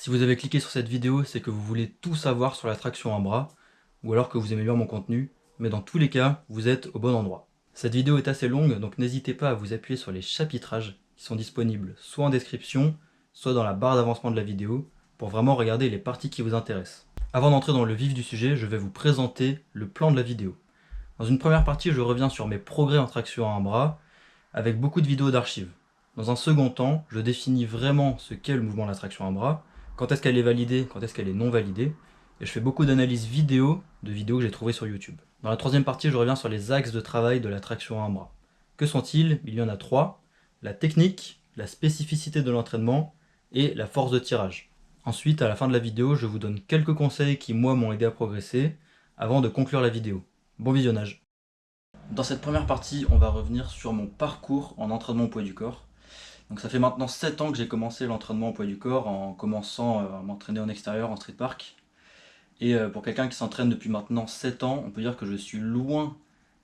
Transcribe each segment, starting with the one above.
Si vous avez cliqué sur cette vidéo, c'est que vous voulez tout savoir sur la traction à bras, ou alors que vous aimez bien mon contenu, mais dans tous les cas, vous êtes au bon endroit. Cette vidéo est assez longue, donc n'hésitez pas à vous appuyer sur les chapitrages qui sont disponibles soit en description, soit dans la barre d'avancement de la vidéo, pour vraiment regarder les parties qui vous intéressent. Avant d'entrer dans le vif du sujet, je vais vous présenter le plan de la vidéo. Dans une première partie, je reviens sur mes progrès en traction à un bras, avec beaucoup de vidéos d'archives. Dans un second temps, je définis vraiment ce qu'est le mouvement de la traction à un bras, quand est-ce qu'elle est validée, quand est-ce qu'elle est non validée, et je fais beaucoup d'analyses vidéo de vidéos que j'ai trouvées sur YouTube. Dans la troisième partie, je reviens sur les axes de travail de la traction à un bras. Que sont-ils? Il y en a trois: la technique, la spécificité de l'entraînement et la force de tirage. Ensuite, à la fin de la vidéo, je vous donne quelques conseils qui, moi, m'ont aidé à progresser, avant de conclure la vidéo. Bon visionnage. Dans cette première partie, on va revenir sur mon parcours en entraînement au poids du corps. Donc ça fait maintenant 7 ans que j'ai commencé l'entraînement au poids du corps en commençant à m'entraîner en extérieur, en street park. Et pour quelqu'un qui s'entraîne depuis maintenant 7 ans, on peut dire que je suis loin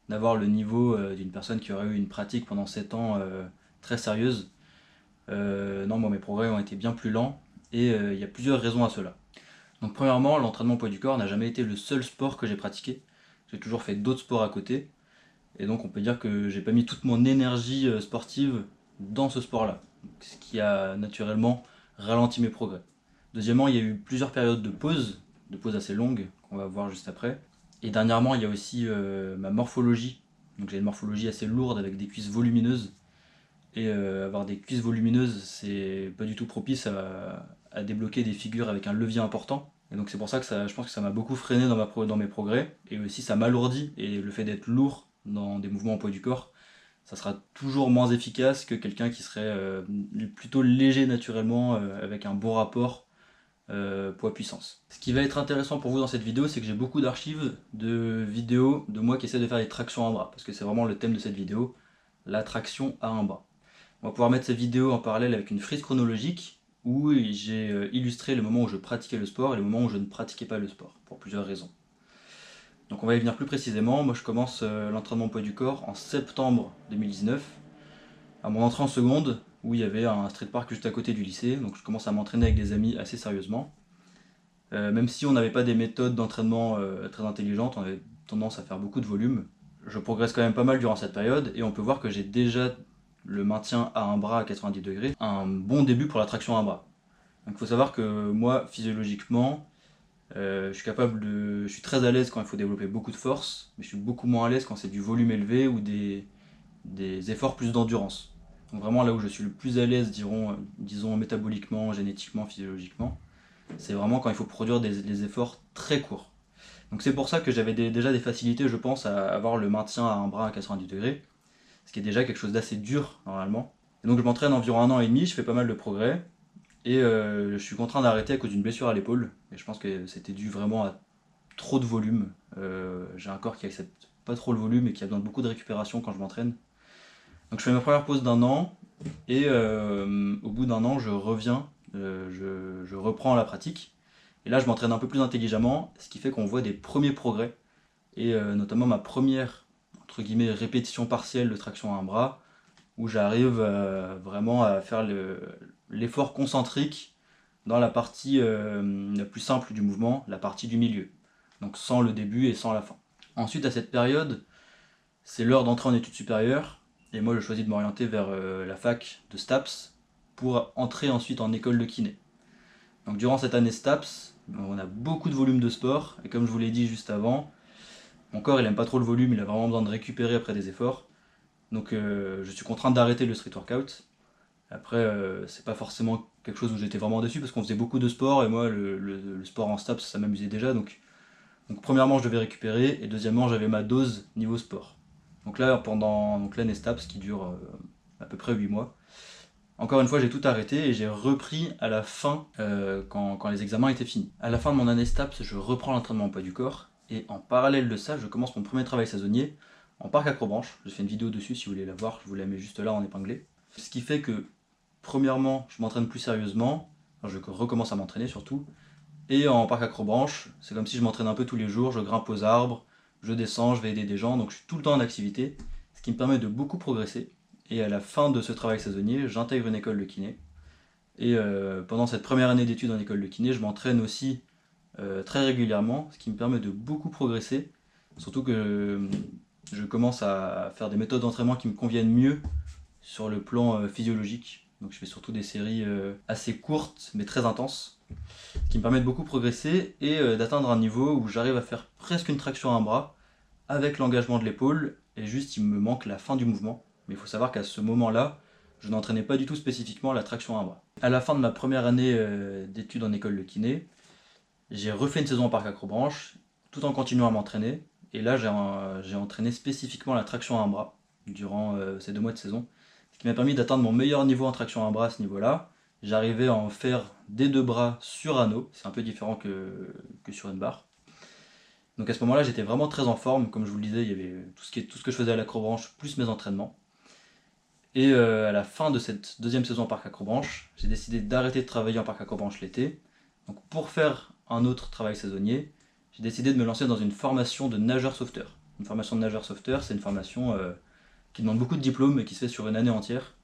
d'avoir le niveau d'une personne qui aurait eu une pratique pendant 7 ans très sérieuse. Non, moi mes progrès ont été bien plus lents et il y a plusieurs raisons à cela. Donc premièrement, l'entraînement au poids du corps n'a jamais été le seul sport que j'ai pratiqué. J'ai toujours fait d'autres sports à côté. Et donc on peut dire que j'ai pas mis toute mon énergie sportive dans ce sport-là, ce qui a naturellement ralenti mes progrès. Deuxièmement, il y a eu plusieurs périodes de pauses assez longues, qu'on va voir juste après. Et dernièrement, il y a aussi ma morphologie. Donc j'ai une morphologie assez lourde avec des cuisses volumineuses. Et avoir des cuisses volumineuses, c'est pas du tout propice à débloquer des figures avec un levier important. Et donc c'est pour ça que je pense que ça m'a beaucoup freiné dans mes progrès. Et aussi ça m'alourdit. Et le fait d'être lourd dans des mouvements au poids du corps, ça sera toujours moins efficace que quelqu'un qui serait plutôt léger naturellement avec un bon rapport poids-puissance. Ce qui va être intéressant pour vous dans cette vidéo, c'est que j'ai beaucoup d'archives de vidéos de moi qui essaie de faire des tractions à un bras, parce que c'est vraiment le thème de cette vidéo, la traction à un bras. On va pouvoir mettre cette vidéo en parallèle avec une frise chronologique où j'ai illustré le moment où je pratiquais le sport et le moment où je ne pratiquais pas le sport, pour plusieurs raisons. Donc on va y venir plus précisément. Moi je commence l'entraînement au poids du corps en septembre 2019, à mon entrée en seconde, où il y avait un street park juste à côté du lycée. Donc je commence à m'entraîner avec des amis assez sérieusement. Même si on n'avait pas des méthodes d'entraînement très intelligentes, on avait tendance à faire beaucoup de volume. Je progresse quand même pas mal durant cette période et on peut voir que j'ai déjà le maintien à un bras à 90 degrés, un bon début pour la traction à un bras. Donc il faut savoir que moi, physiologiquement, je suis très à l'aise quand il faut développer beaucoup de force, mais je suis beaucoup moins à l'aise quand c'est du volume élevé ou des efforts plus d'endurance. Donc vraiment là où je suis le plus à l'aise, disons métaboliquement, génétiquement, physiologiquement, c'est vraiment quand il faut produire des efforts très courts. Donc c'est pour ça que j'avais déjà des facilités, je pense, à avoir le maintien à un bras à 90 degrés, ce qui est déjà quelque chose d'assez dur normalement. Et donc je m'entraîne environ 1 an et demi, je fais pas mal de progrès, et je suis contraint d'arrêter à cause d'une blessure à l'épaule. Et je pense que c'était dû vraiment à trop de volume. J'ai un corps qui accepte pas trop le volume et qui a besoin de beaucoup de récupération quand je m'entraîne. Donc je fais ma première pause d'1 an, et au bout d'1 an, je reviens, je reprends la pratique. Et là, je m'entraîne un peu plus intelligemment, ce qui fait qu'on voit des premiers progrès. Et notamment ma première, entre guillemets, répétition partielle de traction à un bras, où j'arrive vraiment à faire l'effort concentrique dans la partie la plus simple du mouvement, la partie du milieu. Donc sans le début et sans la fin. Ensuite, à cette période, c'est l'heure d'entrer en études supérieures, et moi je choisis de m'orienter vers la fac de STAPS pour entrer ensuite en école de kiné. Donc durant cette année STAPS, on a beaucoup de volume de sport, et comme je vous l'ai dit juste avant, mon corps il aime pas trop le volume, il a vraiment besoin de récupérer après des efforts. Donc je suis contraint d'arrêter le street workout. Après, c'est pas forcément quelque chose où j'étais vraiment déçu parce qu'on faisait beaucoup de sport et moi le sport en STAPS ça m'amusait déjà. Donc premièrement je devais récupérer et deuxièmement j'avais ma dose niveau sport. Donc là pendant l'année STAPS qui dure à peu près 8 mois, encore une fois j'ai tout arrêté et j'ai repris à la fin quand les examens étaient finis. À la fin de mon année STAPS je reprends l'entraînement au poids du corps et en parallèle de ça je commence mon premier travail saisonnier en parc Acrobranche. J'ai fait une vidéo dessus si vous voulez la voir, je vous la mets juste là en épinglé. Ce qui fait que premièrement, je m'entraîne plus sérieusement, enfin, je recommence à m'entraîner surtout, et en parc Acrobranche, c'est comme si je m'entraîne un peu tous les jours, je grimpe aux arbres, je descends, je vais aider des gens, donc je suis tout le temps en activité, ce qui me permet de beaucoup progresser, et à la fin de ce travail saisonnier, j'intègre une école de kiné, Et pendant cette première année d'études en école de kiné, je m'entraîne aussi très régulièrement, ce qui me permet de beaucoup progresser. Surtout que je commence à faire des méthodes d'entraînement qui me conviennent mieux sur le plan physiologique. Donc je fais surtout des séries assez courtes mais très intenses, qui me permettent de beaucoup progresser et d'atteindre un niveau où j'arrive à faire presque une traction à un bras avec l'engagement de l'épaule, et juste il me manque la fin du mouvement. Mais il faut savoir qu'à ce moment-là, je n'entraînais pas du tout spécifiquement la traction à un bras. À la fin de ma première année d'études en école de kiné, j'ai refait une saison en parc acrobranche, tout en continuant à m'entraîner. Et là, j'ai entraîné spécifiquement la traction à un bras durant ces 2 mois de saison, ce qui m'a permis d'atteindre mon meilleur niveau en traction à un bras à ce niveau-là. J'arrivais à en faire des 2 bras sur anneau, c'est un peu différent que sur une barre. Donc à ce moment-là, j'étais vraiment très en forme. Comme je vous le disais, il y avait tout ce que je faisais à l'acrobranche, plus mes entraînements. Et à la fin de cette deuxième saison en parc acrobranche, j'ai décidé d'arrêter de travailler en parc acrobranche l'été. Donc pour faire un autre travail saisonnier, j'ai décidé de me lancer dans une formation de nageur sauveteur. Une formation de nageur sauveteur, c'est une formation qui demande beaucoup de diplômes et qui se fait sur une année entière.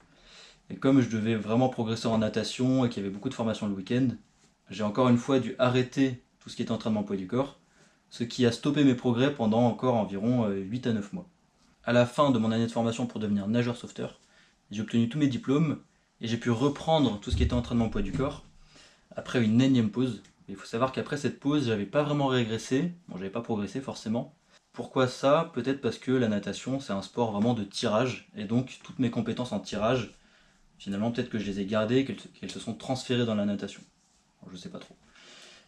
Et comme je devais vraiment progresser en natation et qu'il y avait beaucoup de formations le week-end, j'ai encore une fois dû arrêter tout ce qui était entraînement poids du corps, ce qui a stoppé mes progrès pendant encore environ 8 à 9 mois. À la fin de mon année de formation pour devenir nageur sauveteur, j'ai obtenu tous mes diplômes et j'ai pu reprendre tout ce qui était entraînement poids du corps après une énième pause. Il faut savoir qu'après cette pause, j'avais pas vraiment régressé, bon j'avais pas progressé forcément. Pourquoi ça? Peut-être parce que la natation c'est un sport vraiment de tirage, et donc toutes mes compétences en tirage, finalement peut-être que je les ai gardées, qu'elles se sont transférées dans la natation. Bon, je sais pas trop.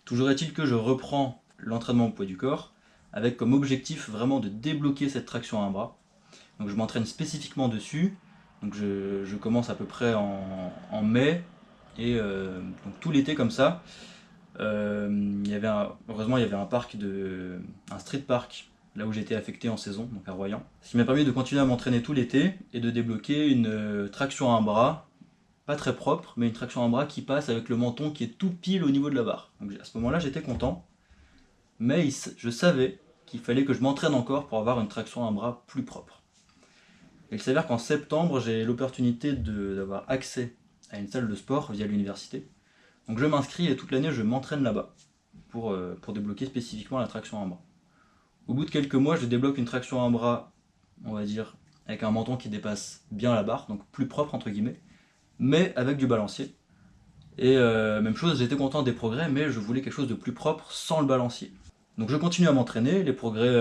Toujours est-il que je reprends l'entraînement au poids du corps, avec comme objectif vraiment de débloquer cette traction à un bras. Donc je m'entraîne spécifiquement dessus. Donc je commence à peu près en mai, et donc tout l'été comme ça. Heureusement il y avait un street park là où j'étais affecté en saison, donc à Royan. Ce qui m'a permis de continuer à m'entraîner tout l'été et de débloquer une traction à un bras, pas très propre, mais une traction à un bras qui passe avec le menton qui est tout pile au niveau de la barre. Donc à ce moment-là j'étais content, mais je savais qu'il fallait que je m'entraîne encore pour avoir une traction à un bras plus propre. Et il s'avère qu'en septembre, j'ai l'opportunité d'avoir accès à une salle de sport via l'université. Donc je m'inscris et toute l'année je m'entraîne là-bas pour débloquer spécifiquement la traction à un bras. Au bout de quelques mois, je débloque une traction à un bras, on va dire, avec un menton qui dépasse bien la barre, donc plus propre entre guillemets, mais avec du balancier. Et même chose, j'étais content des progrès, mais je voulais quelque chose de plus propre sans le balancier. Donc je continue à m'entraîner, les progrès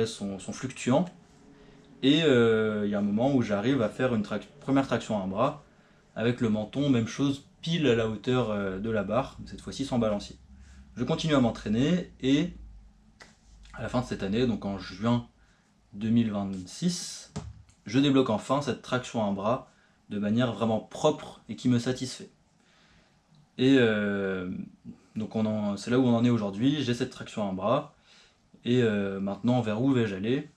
sont fluctuants, et il y a un moment où j'arrive à faire une première traction à un bras, avec le menton, même chose, pile à la hauteur de la barre, cette fois-ci sans balancier. Je continue à m'entraîner, et à la fin de cette année, donc en juin 2026, je débloque enfin cette traction à un bras de manière vraiment propre et qui me satisfait. Et donc c'est là où on en est aujourd'hui, j'ai cette traction à un bras, et maintenant vers où vais-je aller?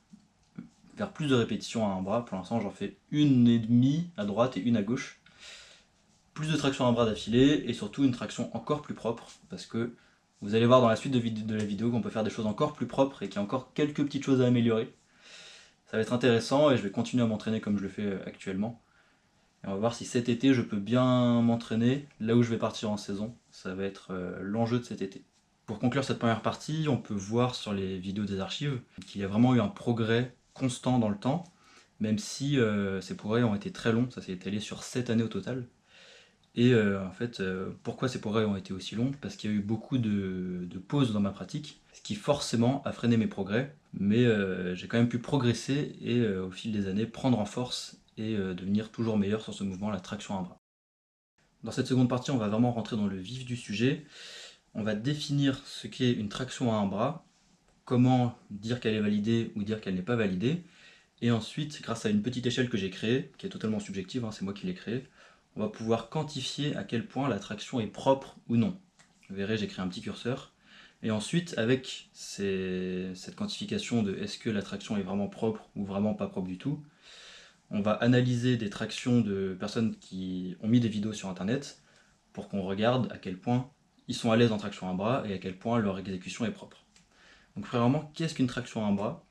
Vers plus de répétitions à un bras. Pour l'instant j'en fais 1,5 à droite et 1 à gauche. Plus de traction à un bras d'affilée, et surtout une traction encore plus propre, parce que vous allez voir dans la suite de la vidéo qu'on peut faire des choses encore plus propres et qu'il y a encore quelques petites choses à améliorer. Ça va être intéressant et je vais continuer à m'entraîner comme je le fais actuellement. Et on va voir si cet été je peux bien m'entraîner là où je vais partir en saison. Ça va être l'enjeu de cet été. Pour conclure cette première partie, on peut voir sur les vidéos des archives qu'il y a vraiment eu un progrès constant dans le temps, même si ces progrès ont été très longs, ça s'est étalé sur 7 années au total. Et en fait, pourquoi ces progrès ont été aussi longs? Parce qu'il y a eu beaucoup de pauses dans ma pratique, ce qui forcément a freiné mes progrès, mais j'ai quand même pu progresser et au fil des années prendre en force et devenir toujours meilleur sur ce mouvement, la traction à bras. Dans cette seconde partie, on va vraiment rentrer dans le vif du sujet. On va définir ce qu'est une traction à un bras, comment dire qu'elle est validée ou dire qu'elle n'est pas validée, et ensuite, grâce à une petite échelle que j'ai créée, qui est totalement subjective, hein, c'est moi qui l'ai créée, on va pouvoir quantifier à quel point la traction est propre ou non. Vous verrez, j'ai créé un petit curseur. Et ensuite, avec cette quantification de est-ce que la traction est vraiment propre ou vraiment pas propre du tout, on va analyser des tractions de personnes qui ont mis des vidéos sur internet pour qu'on regarde à quel point ils sont à l'aise en traction à un bras et à quel point leur exécution est propre. Donc vraiment, qu'est-ce qu'une traction à un bras?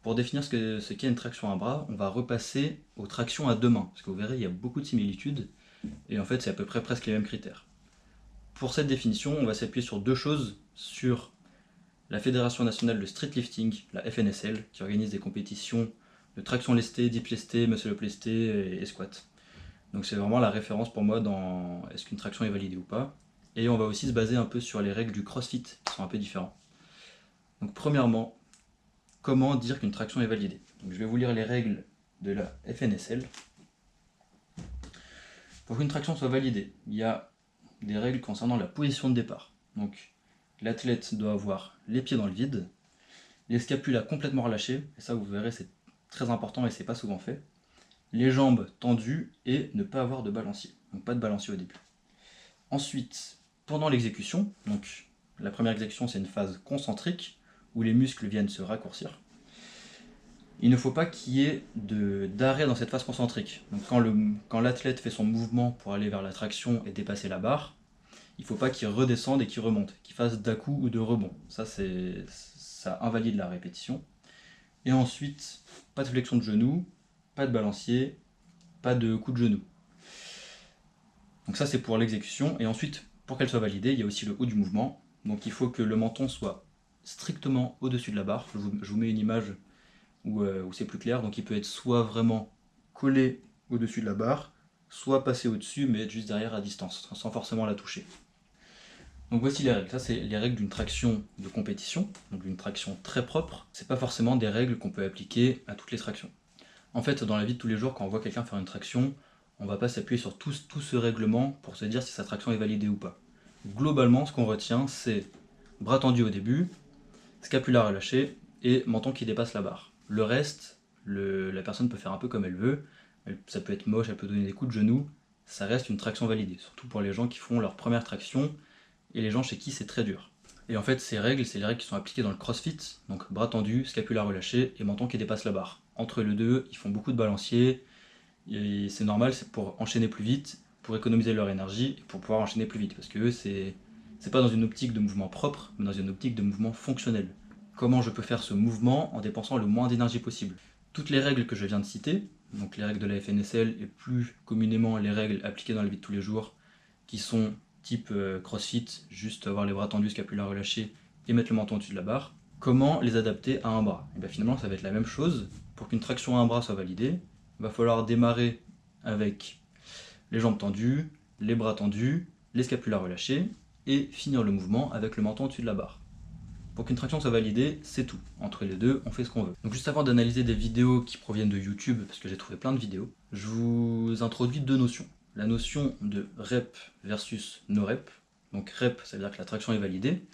Pour définir ce qu'est une traction à un bras, on va repasser aux tractions à 2 mains, parce que vous verrez, il y a beaucoup de similitudes. et en fait c'est à peu près presque les mêmes critères. Pour cette définition, on va s'appuyer sur deux choses, sur la Fédération nationale de street lifting, la FNSL, qui organise des compétitions de traction lestée, dip lestée, muscle up lesté et squat. Donc c'est vraiment la référence pour moi dans est-ce qu'une traction est validée ou pas. Et on va aussi se baser un peu sur les règles du CrossFit, qui sont un peu différentes. Donc premièrement, comment dire qu'une traction est validée? Donc je vais vous lire les règles de la FNSL. Pour qu'une traction soit validée, il y a des règles concernant la position de départ. Donc l'athlète doit avoir les pieds dans le vide, les scapulas complètement relâchés, et ça vous verrez c'est très important et c'est pas souvent fait, les jambes tendues et ne pas avoir de balancier, donc pas de balancier au début. Ensuite, pendant l'exécution, donc la première exécution c'est une phase concentrique où les muscles viennent se raccourcir. Il ne faut pas qu'il y ait d'arrêt dans cette phase concentrique. Donc quand l'athlète fait son mouvement pour aller vers la traction et dépasser la barre, il ne faut pas qu'il redescende et qu'il remonte, qu'il fasse d'à-coup ou de rebond. Ça invalide la répétition. Et ensuite, pas de flexion de genou, pas de balancier, pas de coup de genou. Donc ça c'est pour l'exécution. Et ensuite, pour qu'elle soit validée, il y a aussi le haut du mouvement. Donc il faut que le menton soit strictement au-dessus de la barre. Je vous mets une image où c'est plus clair. Donc il peut être soit vraiment collé au-dessus de la barre, soit passer au-dessus mais être juste derrière à distance, sans forcément la toucher. Donc voici les règles. Ça c'est les règles d'une traction de compétition, donc d'une traction très propre. C'est pas forcément des règles qu'on peut appliquer à toutes les tractions. En fait, dans la vie de tous les jours, quand on voit quelqu'un faire une traction, on va pas s'appuyer sur tout ce règlement pour se dire si sa traction est validée ou pas. Globalement, ce qu'on retient, c'est bras tendu au début, scapula relâché et menton qui dépasse la barre. Le reste, la personne peut faire un peu comme elle veut. Ça peut être moche, elle peut donner des coups de genou. Ça reste une traction validée, surtout pour les gens qui font leur première traction et les gens chez qui c'est très dur. Et en fait, ces règles, c'est les règles qui sont appliquées dans le CrossFit, donc bras tendu, scapula relâché et menton qui dépasse la barre. Entre les deux, ils font beaucoup de balanciers, et c'est normal, c'est pour enchaîner plus vite, pour économiser leur énergie, et pour pouvoir enchaîner plus vite, parce que eux, c'est pas dans une optique de mouvement propre, mais dans une optique de mouvement fonctionnel. Comment je peux faire ce mouvement en dépensant le moins d'énergie possible? Toutes les règles que je viens de citer, donc les règles de la FNSL et plus communément les règles appliquées dans la vie de tous les jours, qui sont type CrossFit, juste avoir les bras tendus, scapula relâché et mettre le menton au-dessus de la barre. Comment les adapter à un bras? Et bien finalement ça va être la même chose. Pour qu'une traction à un bras soit validée, il va falloir démarrer avec les jambes tendues, les bras tendus, les scapulas relâchés et finir le mouvement avec le menton au-dessus de la barre. Pour qu'une traction soit validée, c'est tout. Entre les deux, on fait ce qu'on veut. Donc juste avant d'analyser des vidéos qui proviennent de YouTube, parce que j'ai trouvé plein de vidéos, je vous introduis deux notions. La notion de rep versus no rep. Donc rep, ça veut dire que la traction est validée.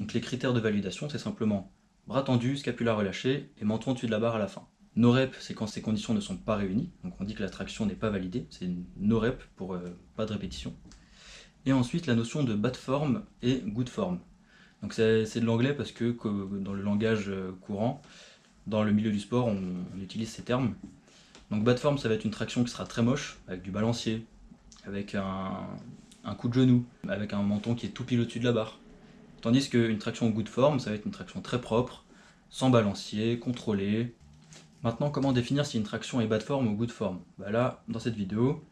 Donc les critères de validation, c'est simplement bras tendus, scapula relâché et menton au-dessus de la barre à la fin. No rep, c'est quand ces conditions ne sont pas réunies. Donc on dit que la traction n'est pas validée. C'est une no rep pour pas de répétition. Et ensuite la notion de bad form et good form. Donc c'est de l'anglais parce que dans le langage courant, dans le milieu du sport, on utilise ces termes. Donc bad form, ça va être une traction qui sera très moche, avec du balancier, avec un coup de genou, avec un menton qui est tout pile au-dessus de la barre. Tandis qu'une traction good form, ça va être une traction très propre, sans balancier, contrôlée. Maintenant, comment définir si une traction est bad form ou good form? Là, dans cette vidéo,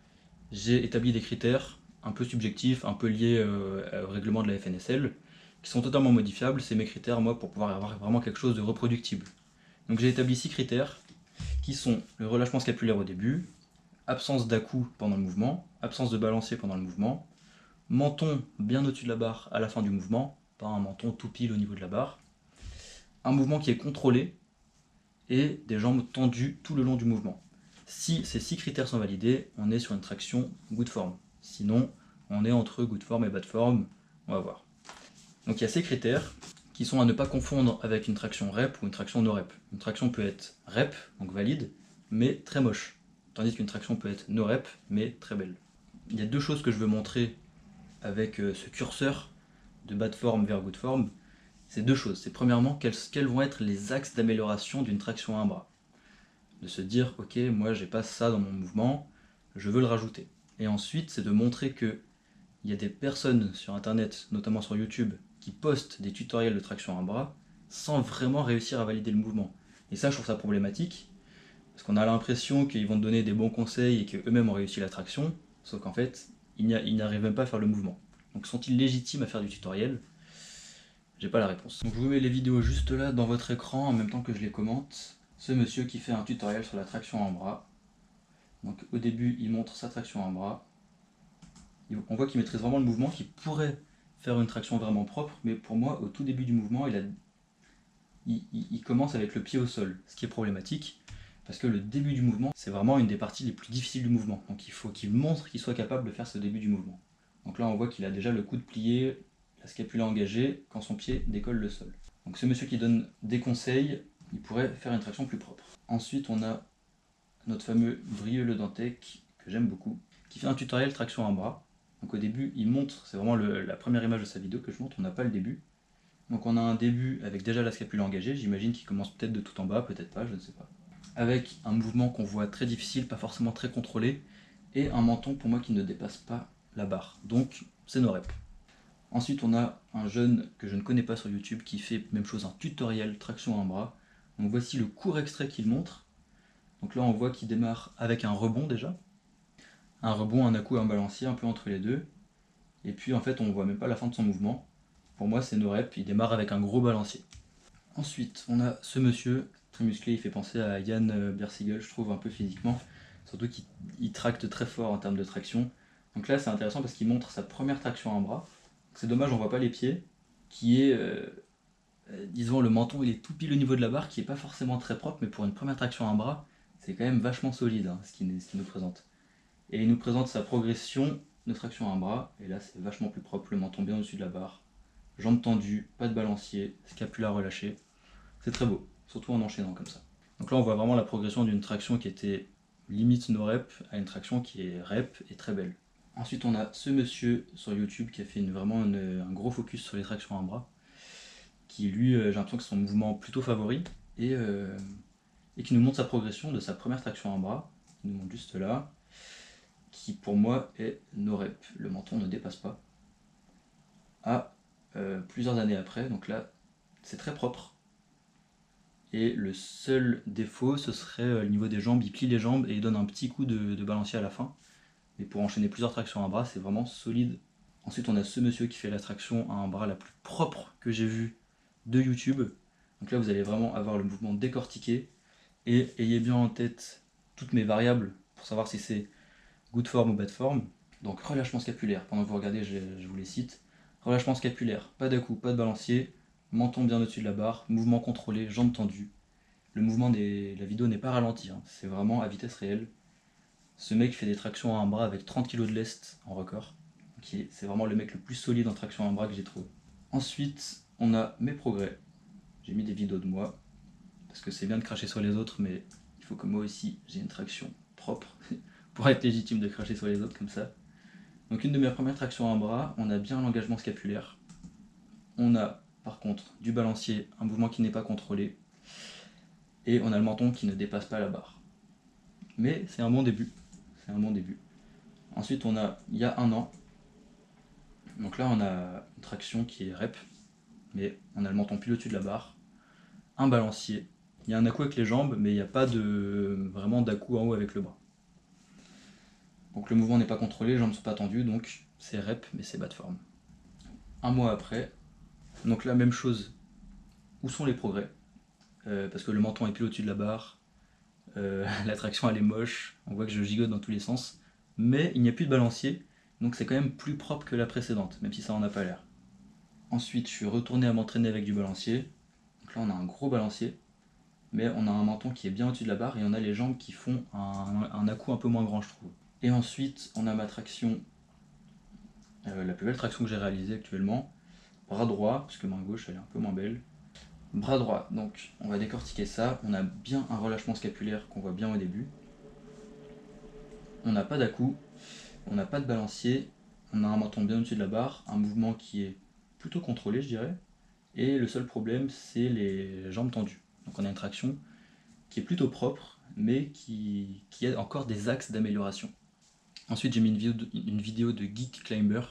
j'ai établi des critères un peu subjectifs, un peu liés au règlement de la FNSL, qui sont totalement modifiables. C'est mes critères, moi, pour pouvoir avoir vraiment quelque chose de reproductible. Donc j'ai établi 6 critères, qui sont le relâchement scapulaire au début, absence d'à-coup pendant le mouvement, absence de balancier pendant le mouvement, menton bien au-dessus de la barre à la fin du mouvement, pas un menton tout pile au niveau de la barre, un mouvement qui est contrôlé, et des jambes tendues tout le long du mouvement. Si ces 6 critères sont validés, on est sur une traction good form. Sinon, on est entre good form et bad form, on va voir. Donc il y a ces critères qui sont à ne pas confondre avec une traction rep ou une traction no rep. Une traction peut être rep, donc valide, mais très moche. Tandis qu'une traction peut être no rep, mais très belle. Il y a deux choses que je veux montrer avec ce curseur de bad form vers good form. C'est deux choses. C'est premièrement, quels vont être les axes d'amélioration d'une traction à un bras. De se dire, ok, moi j'ai pas ça dans mon mouvement, je veux le rajouter. Et ensuite, c'est de montrer que il y a des personnes sur internet, notamment sur YouTube, qui postent des tutoriels de traction à un bras sans vraiment réussir à valider le mouvement. Et ça, je trouve ça problématique, parce qu'on a l'impression qu'ils vont te donner des bons conseils et qu'eux-mêmes ont réussi la traction, sauf qu'en fait, il n'arrive même pas à faire le mouvement. Donc sont-ils légitimes à faire du tutoriel? J'ai pas la réponse. Donc je vous mets les vidéos juste là dans votre écran en même temps que je les commente. Ce monsieur qui fait un tutoriel sur la traction en bras. Donc au début, il montre sa traction en bras. On voit qu'il maîtrise vraiment le mouvement, qu'il pourrait faire une traction vraiment propre, mais pour moi, au tout début du mouvement, il commence avec le pied au sol, ce qui est problématique, parce que le début du mouvement, c'est vraiment une des parties les plus difficiles du mouvement. Donc il faut qu'il montre qu'il soit capable de faire ce début du mouvement. Donc là, on voit qu'il a déjà le coude plié, la scapula engagée, quand son pied décolle le sol. Donc ce monsieur qui donne des conseils, il pourrait faire une traction plus propre. Ensuite, on a notre fameux Brieux Le Dantec, que j'aime beaucoup, qui fait un tutoriel traction à bras. Donc au début, il montre, c'est vraiment la première image de sa vidéo que je montre, on n'a pas le début. Donc on a un début avec déjà la scapule engagée, j'imagine qu'il commence peut-être de tout en bas, peut-être pas, je ne sais pas. Avec un mouvement qu'on voit très difficile, pas forcément très contrôlé, et un menton pour moi qui ne dépasse pas la barre. Donc c'est nos reps. Ensuite on a un jeune que je ne connais pas sur YouTube qui fait même chose, un tutoriel traction à un bras. Donc voici le court extrait qu'il montre. Donc là on voit qu'il démarre avec un rebond déjà. Un rebond, un à-coup, un balancier, un peu entre les deux. Et puis en fait on voit même pas la fin de son mouvement. Pour moi c'est no rep, il démarre avec un gros balancier. Ensuite on a ce monsieur, très musclé, il fait penser à Yann Bersigel je trouve un peu physiquement. Surtout qu'il tracte très fort en termes de traction. Donc là c'est intéressant parce qu'il montre sa première traction à un bras. C'est dommage on voit pas les pieds. Qui est, disons le menton il est tout pile au niveau de la barre, qui est pas forcément très propre, mais pour une première traction à un bras, c'est quand même vachement solide hein, ce qu'il nous présente. Et il nous présente sa progression de traction à un bras, et là c'est vachement plus propre, le menton bien au-dessus de la barre, jambes tendues, pas de balancier, scapula relâché, c'est très beau, surtout en enchaînant comme ça. Donc là on voit vraiment la progression d'une traction qui était limite no rep à une traction qui est rep et très belle. Ensuite on a ce monsieur sur YouTube qui a fait vraiment un gros focus sur les tractions à un bras, qui lui j'ai l'impression que c'est son mouvement plutôt favori, et qui nous montre sa progression de sa première traction à un bras, il nous montre juste là, qui pour moi est no rep, le menton ne dépasse pas, à plusieurs années après, donc là c'est très propre. Et le seul défaut ce serait le niveau des jambes, il plie les jambes et il donne un petit coup de balancier à la fin. Mais pour enchaîner plusieurs tractions à un bras, c'est vraiment solide. Ensuite on a ce monsieur qui fait la traction à un bras la plus propre que j'ai vue de YouTube. Donc là vous allez vraiment avoir le mouvement décortiqué, et ayez bien en tête toutes mes variables pour savoir si c'est good form ou bad form. Donc relâchement scapulaire, pendant que vous regardez je vous les cite. Relâchement scapulaire, pas d'à-coup, pas de balancier, menton bien au-dessus de la barre, mouvement contrôlé, jambes tendues. Le mouvement de la vidéo n'est pas ralenti, hein, c'est vraiment à vitesse réelle. Ce mec fait des tractions à un bras avec 30 kg de lest en record. C'est vraiment le mec le plus solide en traction à un bras que j'ai trouvé. Ensuite, on a mes progrès. J'ai mis des vidéos de moi, parce que c'est bien de cracher sur les autres, mais il faut que moi aussi j'ai une traction propre pour être légitime de cracher sur les autres comme ça. Donc une de mes premières tractions à un bras, on a bien l'engagement scapulaire. On a par contre du balancier, un mouvement qui n'est pas contrôlé, et on a le menton qui ne dépasse pas la barre. Mais c'est un bon début. C'est un bon début. Ensuite on a, il y a un an, donc là on a une traction qui est rep, mais on a le menton pile au-dessus de la barre, un balancier, il y a un à-coup avec les jambes, mais il n'y a pas vraiment d'à-coup en haut avec le bras. Donc le mouvement n'est pas contrôlé, les jambes ne sont pas tendues, donc c'est rep, mais c'est bas de forme. Un mois après, donc la même chose, où sont les progrès? Parce que le menton est pile au-dessus de la barre, la traction elle est moche, on voit que je gigote dans tous les sens, mais il n'y a plus de balancier, donc c'est quand même plus propre que la précédente, même si ça en a pas l'air. Ensuite je suis retourné à m'entraîner avec du balancier, donc là on a un gros balancier, mais on a un menton qui est bien au-dessus de la barre et on a les jambes qui font un à-coup un peu moins grand je trouve. Et ensuite on a ma traction, la plus belle traction que j'ai réalisée actuellement, bras droit, parce que main gauche elle est un peu moins belle. Bras droit, donc on va décortiquer ça, on a bien un relâchement scapulaire qu'on voit bien au début. On n'a pas d'à-coup, on n'a pas de balancier, on a un menton bien au-dessus de la barre, un mouvement qui est plutôt contrôlé je dirais, et le seul problème c'est les jambes tendues. Donc on a une traction qui est plutôt propre, mais qui a encore des axes d'amélioration. Ensuite j'ai mis une vidéo de Geek Climber,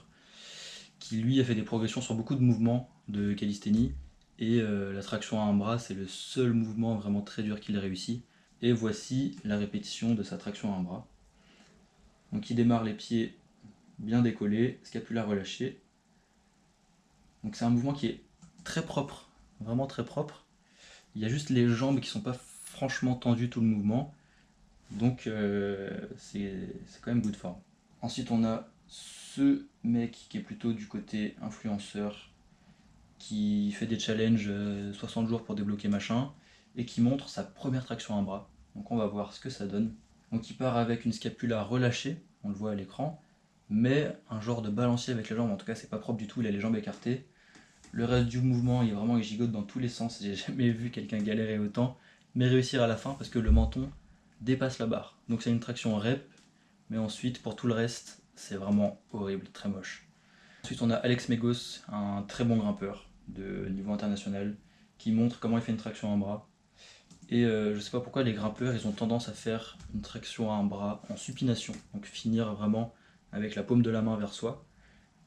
qui lui a fait des progressions sur beaucoup de mouvements de calisthénie, et la traction à un bras c'est le seul mouvement vraiment très dur qu'il a réussi. Et voici la répétition de sa traction à un bras. Donc il démarre les pieds bien décollés, scapula relâché. Donc c'est un mouvement qui est très propre, vraiment très propre. Il y a juste les jambes qui sont pas franchement tendues tout le mouvement. Donc c'est quand même good form. Ensuite on a ce mec qui est plutôt du côté influenceur, qui fait des challenges 60 jours pour débloquer machin, et qui montre sa première traction à un bras. Donc on va voir ce que ça donne. Donc il part avec une scapula relâchée, on le voit à l'écran, mais un genre de balancier avec les jambes, en tout cas c'est pas propre du tout, il a les jambes écartées. Le reste du mouvement, il gigote dans tous les sens, j'ai jamais vu quelqu'un galérer autant, mais réussir à la fin parce que le menton dépasse la barre. Donc c'est une traction rep, mais ensuite pour tout le reste, c'est vraiment horrible, très moche. Ensuite on a Alex Megos, un très bon grimpeur de niveau international, qui montre comment il fait une traction à un bras. Et je sais pas pourquoi les grimpeurs ils ont tendance à faire une traction à un bras en supination, donc finir vraiment avec la paume de la main vers soi.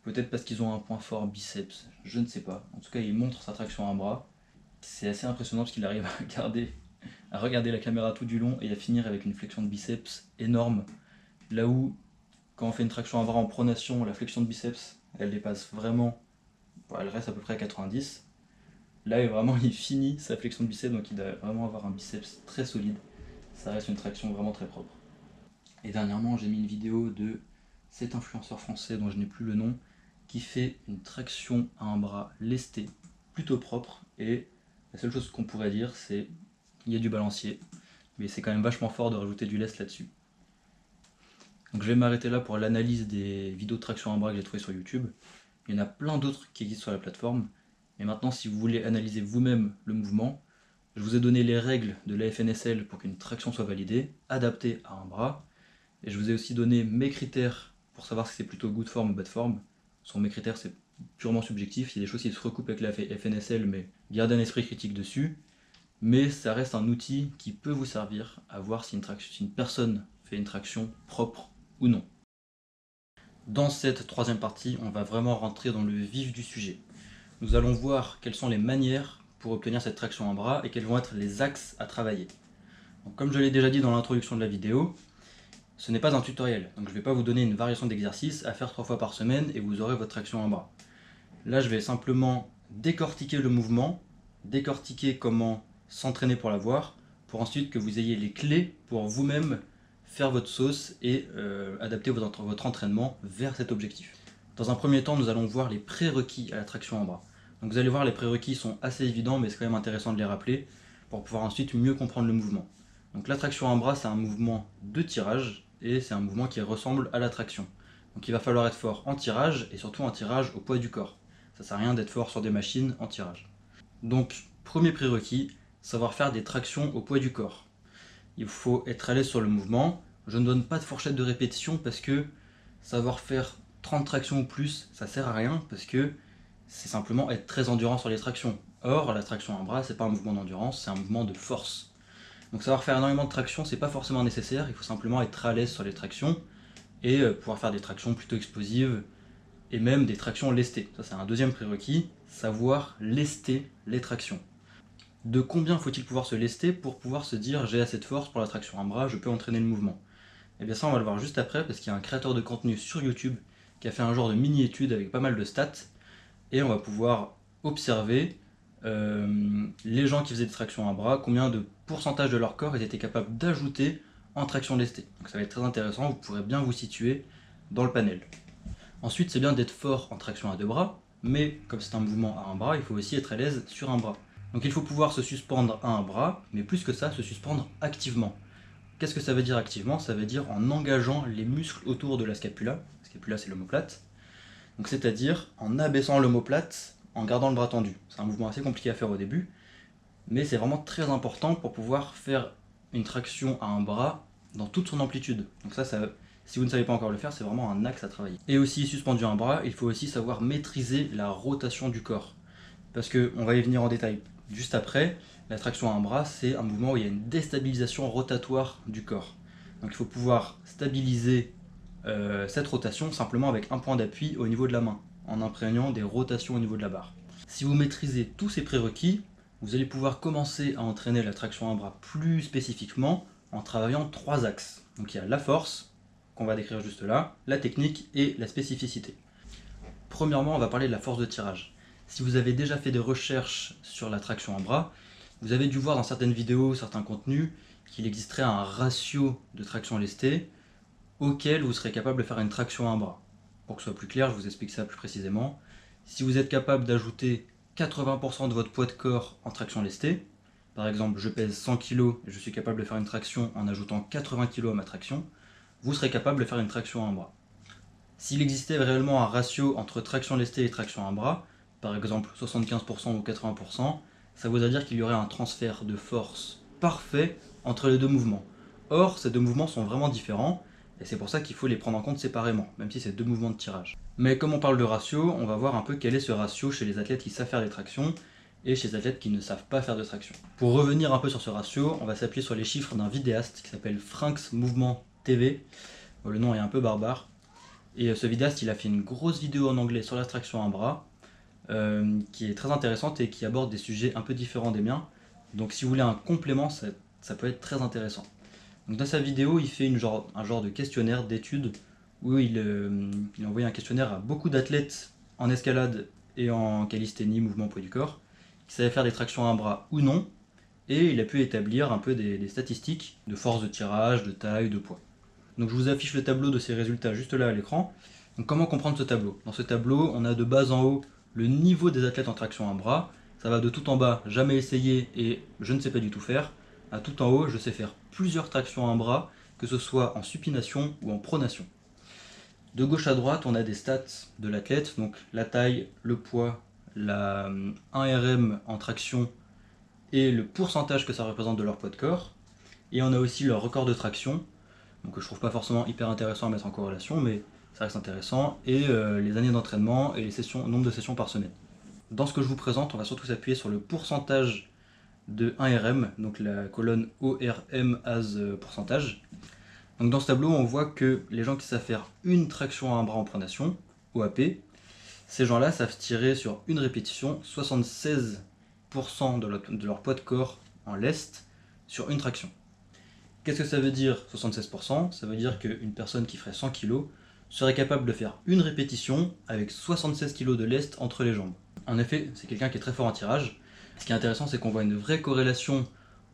Peut-être parce qu'ils ont un point fort biceps, je ne sais pas. En tout cas il montre sa traction à un bras. C'est assez impressionnant parce qu'il arrive à regarder la caméra tout du long et à finir avec une flexion de biceps énorme. Là où quand on fait une traction à bras en pronation, la flexion de biceps elle dépasse vraiment, bon, elle reste à peu près à 90. Là, il finit sa flexion de biceps, donc il doit vraiment avoir un biceps très solide. Ça reste une traction vraiment très propre. Et dernièrement, j'ai mis une vidéo de cet influenceur français dont je n'ai plus le nom, qui fait une traction à un bras lesté, plutôt propre. Et la seule chose qu'on pourrait dire, c'est qu'il y a du balancier, mais c'est quand même vachement fort de rajouter du lest là-dessus. Donc je vais m'arrêter là pour l'analyse des vidéos de traction à un bras que j'ai trouvées sur YouTube. Il y en a plein d'autres qui existent sur la plateforme. Mais maintenant, si vous voulez analyser vous-même le mouvement, je vous ai donné les règles de la FNSL pour qu'une traction soit validée, adaptée à un bras. Et je vous ai aussi donné mes critères pour savoir si c'est plutôt good form ou bad form. Sur mes critères, c'est purement subjectif. Il y a des choses qui se recoupent avec la FNSL, mais gardez un esprit critique dessus. Mais ça reste un outil qui peut vous servir à voir si une personne fait une traction propre ou non. Dans cette troisième partie, on va vraiment rentrer dans le vif du sujet. Nous allons voir quelles sont les manières pour obtenir cette traction à bras et quels vont être les axes à travailler. Donc, comme je l'ai déjà dit dans l'introduction de la vidéo, ce n'est pas un tutoriel, donc je ne vais pas vous donner une variation d'exercice à faire 3 fois par semaine et vous aurez votre traction à bras. Là je vais simplement décortiquer le mouvement, décortiquer comment s'entraîner pour l'avoir, pour ensuite que vous ayez les clés pour vous-même faire votre sauce et adapter votre entraînement vers cet objectif. Dans un premier temps, nous allons voir les prérequis à la traction en bras. Donc vous allez voir, les prérequis sont assez évidents, mais c'est quand même intéressant de les rappeler pour pouvoir ensuite mieux comprendre le mouvement. Donc la traction en bras, c'est un mouvement de tirage et c'est un mouvement qui ressemble à la traction. Donc il va falloir être fort en tirage et surtout en tirage au poids du corps. Ça sert à rien d'être fort sur des machines en tirage. Donc premier prérequis, savoir faire des tractions au poids du corps. Il faut être à l'aise sur le mouvement. Je ne donne pas de fourchette de répétition parce que savoir faire 30 tractions ou plus, ça sert à rien parce que c'est simplement être très endurant sur les tractions. Or, la traction à un bras, c'est pas un mouvement d'endurance, c'est un mouvement de force. Donc savoir faire énormément de tractions, c'est pas forcément nécessaire, il faut simplement être à l'aise sur les tractions et pouvoir faire des tractions plutôt explosives et même des tractions lestées. Ça c'est un deuxième prérequis, savoir lester les tractions. De combien faut-il pouvoir se lester pour pouvoir se dire j'ai assez de force pour la traction à un bras, je peux entraîner le mouvement? Et bien ça on va le voir juste après parce qu'il y a un créateur de contenu sur YouTube qui a fait un genre de mini-étude avec pas mal de stats, et on va pouvoir observer les gens qui faisaient des tractions à bras, combien de pourcentage de leur corps ils étaient capables d'ajouter en traction lestée. Donc ça va être très intéressant, vous pourrez bien vous situer dans le panel. Ensuite, c'est bien d'être fort en traction à deux bras, mais comme c'est un mouvement à un bras, il faut aussi être à l'aise sur un bras. Donc il faut pouvoir se suspendre à un bras, mais plus que ça, se suspendre activement. Qu'est-ce que ça veut dire activement? Ça veut dire en engageant les muscles autour de la scapula. La scapula, c'est l'omoplate. Donc c'est-à-dire en abaissant l'omoplate, en gardant le bras tendu. C'est un mouvement assez compliqué à faire au début, mais c'est vraiment très important pour pouvoir faire une traction à un bras dans toute son amplitude. Donc ça, si vous ne savez pas encore le faire, c'est vraiment un axe à travailler. Et aussi, suspendu à un bras, il faut aussi savoir maîtriser la rotation du corps. Parce qu'on va y venir en détail juste après. La traction à un bras, c'est un mouvement où il y a une déstabilisation rotatoire du corps. Donc il faut pouvoir stabiliser cette rotation simplement avec un point d'appui au niveau de la main, en imprégnant des rotations au niveau de la barre. Si vous maîtrisez tous ces prérequis, vous allez pouvoir commencer à entraîner la traction à un bras plus spécifiquement en travaillant 3 axes. Donc il y a la force, qu'on va décrire juste là, la technique et la spécificité. Premièrement, on va parler de la force de tirage. Si vous avez déjà fait des recherches sur la traction à bras, vous avez dû voir dans certaines vidéos, certains contenus, qu'il existerait un ratio de traction lestée auquel vous serez capable de faire une traction à un bras. Pour que ce soit plus clair, je vous explique ça plus précisément. Si vous êtes capable d'ajouter 80% de votre poids de corps en traction lestée, par exemple je pèse 100 kg et je suis capable de faire une traction en ajoutant 80 kg à ma traction, vous serez capable de faire une traction à un bras. S'il existait réellement un ratio entre traction lestée et traction à un bras, par exemple 75% ou 80%, ça voudrait dire qu'il y aurait un transfert de force parfait entre les deux mouvements. Or, ces deux mouvements sont vraiment différents, et c'est pour ça qu'il faut les prendre en compte séparément, même si c'est deux mouvements de tirage. Mais comme on parle de ratio, on va voir un peu quel est ce ratio chez les athlètes qui savent faire des tractions et chez les athlètes qui ne savent pas faire de traction. Pour revenir un peu sur ce ratio, on va s'appuyer sur les chiffres d'un vidéaste qui s'appelle Franks Movement TV. Le nom est un peu barbare. Et ce vidéaste, il a fait une grosse vidéo en anglais sur la traction à un bras, qui est très intéressante et qui aborde des sujets un peu différents des miens. Donc si vous voulez un complément, ça peut être très intéressant. Donc dans sa vidéo, il fait un genre de questionnaire d'études où il a envoyé un questionnaire à beaucoup d'athlètes en escalade et en calisthénie, mouvement poids du corps, qui savaient faire des tractions à un bras ou non, et il a pu établir un peu des statistiques de force de tirage, de taille, de poids. Donc je vous affiche le tableau de ces résultats juste là à l'écran. Donc comment comprendre ce tableau? Dans ce tableau, on a de bas en haut le niveau des athlètes en traction à un bras. Ça va de tout en bas, jamais essayé et je ne sais pas du tout faire, à tout en haut, je sais faire plusieurs tractions à un bras, que ce soit en supination ou en pronation. De gauche à droite, on a des stats de l'athlète, donc la taille, le poids, la 1RM en traction et le pourcentage que ça représente de leur poids de corps. Et on a aussi leur record de traction, donc je trouve pas forcément hyper intéressant à mettre en corrélation, mais ça reste intéressant, et les années d'entraînement et les nombre de sessions par semaine. Dans ce que je vous présente, on va surtout s'appuyer sur le pourcentage de 1RM, donc la colonne ORM as pourcentage. Donc dans ce tableau, on voit que les gens qui savent faire une traction à un bras en pronation, OAP, ces gens-là savent tirer sur une répétition 76% de leur poids de corps en lest sur une traction. Qu'est-ce que ça veut dire 76%? Ça veut dire qu'une personne qui ferait 100 kg serait capable de faire une répétition avec 76 kg de lest entre les jambes. En effet, c'est quelqu'un qui est très fort en tirage. Ce qui est intéressant, c'est qu'on voit une vraie corrélation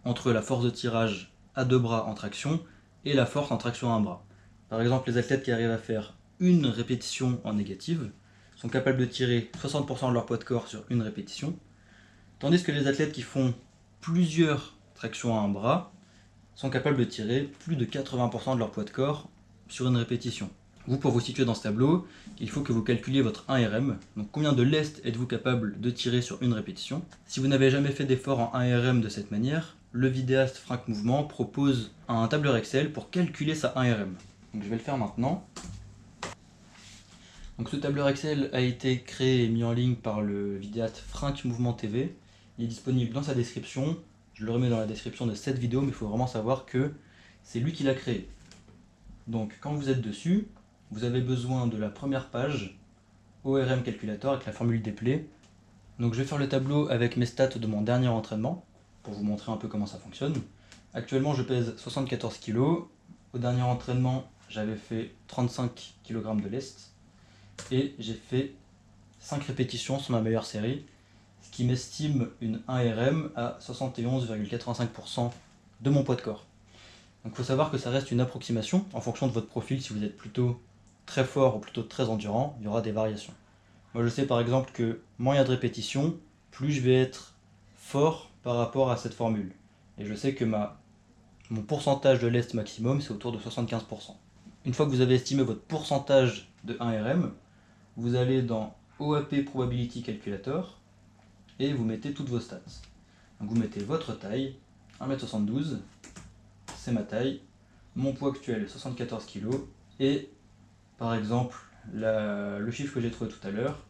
entre la force de tirage à deux bras en traction et la force en traction à un bras. Par exemple, les athlètes qui arrivent à faire une répétition en négative sont capables de tirer 60% de leur poids de corps sur une répétition, tandis que les athlètes qui font plusieurs tractions à un bras sont capables de tirer plus de 80% de leur poids de corps sur une répétition. Vous, pour vous situer dans ce tableau, il faut que vous calculiez votre 1RM. Donc combien de lest êtes-vous capable de tirer sur une répétition? Si vous n'avez jamais fait d'effort en 1RM de cette manière, le vidéaste Frank Mouvement propose un tableur Excel pour calculer sa 1RM. Donc je vais le faire maintenant. Donc ce tableur Excel a été créé et mis en ligne par le vidéaste Frank Mouvement TV. Il est disponible dans sa description. Je le remets dans la description de cette vidéo, mais il faut vraiment savoir que c'est lui qui l'a créé. Donc quand vous êtes dessus, vous avez besoin de la première page, ORM Calculator avec la formule des plaies. Donc je vais faire le tableau avec mes stats de mon dernier entraînement, pour vous montrer un peu comment ça fonctionne. Actuellement je pèse 74 kg, au dernier entraînement j'avais fait 35 kg de lest, et j'ai fait 5 répétitions sur ma meilleure série, ce qui m'estime une 1RM à 71,85% de mon poids de corps. Donc il faut savoir que ça reste une approximation, en fonction de votre profil, si vous êtes plutôt très fort ou plutôt très endurant, il y aura des variations. Moi je sais par exemple que moins il y a de répétitions, plus je vais être fort par rapport à cette formule. Et je sais que mon pourcentage de lest maximum c'est autour de 75%. Une fois que vous avez estimé votre pourcentage de 1RM, vous allez dans OAP Probability Calculator et vous mettez toutes vos stats. Donc vous mettez votre taille, 1m72, c'est ma taille, mon poids actuel 74 kg et par exemple le chiffre que j'ai trouvé tout à l'heure,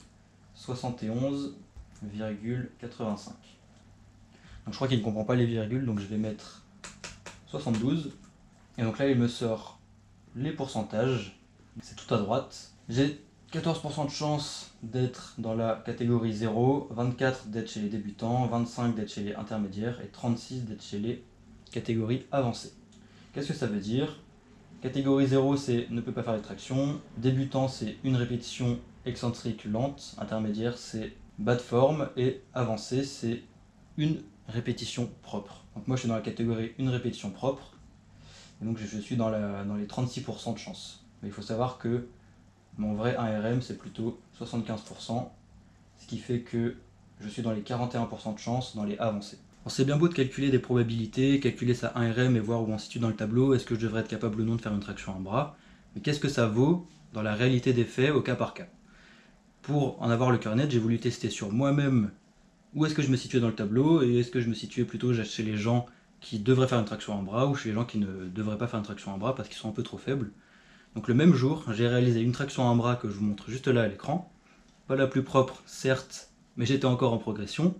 71,85. Donc je crois qu'il ne comprend pas les virgules, donc je vais mettre 72. Et donc là il me sort les pourcentages, c'est tout à droite. J'ai 14% de chance d'être dans la catégorie 0, 24 d'être chez les débutants, 25 d'être chez les intermédiaires et 36 d'être chez les catégories avancées. Qu'est-ce que ça veut dire? Catégorie 0, c'est ne peut pas faire les tractions. Débutant, c'est une répétition excentrique lente. Intermédiaire, c'est bas de forme. Et avancé, c'est une répétition propre. Donc moi, je suis dans la catégorie une répétition propre. Et donc je suis dans les 36% de chance. Mais il faut savoir que mon vrai 1RM, c'est plutôt 75%. Ce qui fait que je suis dans les 41% de chance dans les avancés. C'est bien beau de calculer des probabilités, calculer sa 1RM et voir où on se situe dans le tableau, est-ce que je devrais être capable ou non de faire une traction à un bras, mais qu'est-ce que ça vaut dans la réalité des faits au cas par cas? Pour en avoir le cœur net, j'ai voulu tester sur moi-même où est-ce que je me situais dans le tableau, et est-ce que je me situais plutôt chez les gens qui devraient faire une traction à un bras, ou chez les gens qui ne devraient pas faire une traction à un bras parce qu'ils sont un peu trop faibles. Donc le même jour, j'ai réalisé une traction à un bras que je vous montre juste là à l'écran, pas la plus propre certes, mais j'étais encore en progression,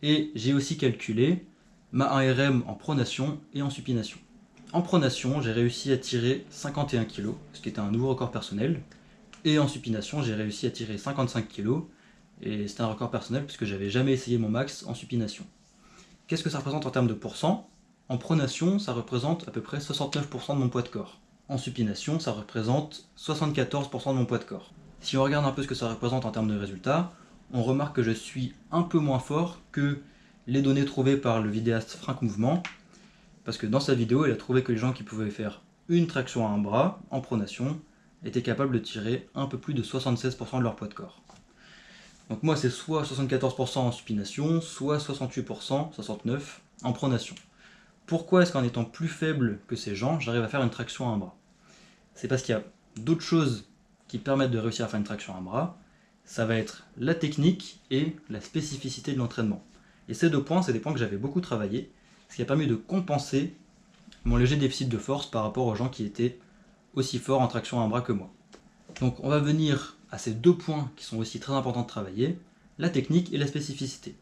et j'ai aussi calculé ma 1RM en pronation et en supination. En pronation, j'ai réussi à tirer 51 kg, ce qui était un nouveau record personnel, et en supination, j'ai réussi à tirer 55 kg, et c'était un record personnel puisque j'avais jamais essayé mon max en supination. Qu'est-ce que ça représente en termes de pourcent? En pronation, ça représente à peu près 69% de mon poids de corps. En supination, ça représente 74% de mon poids de corps. Si on regarde un peu ce que ça représente en termes de résultats, on remarque que je suis un peu moins fort que les données trouvées par le vidéaste Frank Mouvement, parce que dans sa vidéo, il a trouvé que les gens qui pouvaient faire une traction à un bras en pronation étaient capables de tirer un peu plus de 76% de leur poids de corps. Donc moi, c'est soit 74% en supination, soit 68%, 69% en pronation. Pourquoi est-ce qu'en étant plus faible que ces gens, j'arrive à faire une traction à un bras? C'est parce qu'il y a d'autres choses qui permettent de réussir à faire une traction à un bras. Ça va être la technique et la spécificité de l'entraînement. Et ces deux points, c'est des points que j'avais beaucoup travaillé, ce qui a permis de compenser mon léger déficit de force par rapport aux gens qui étaient aussi forts en traction à un bras que moi. Donc on va venir à ces deux points qui sont aussi très importants de travailler, la technique et la spécificité.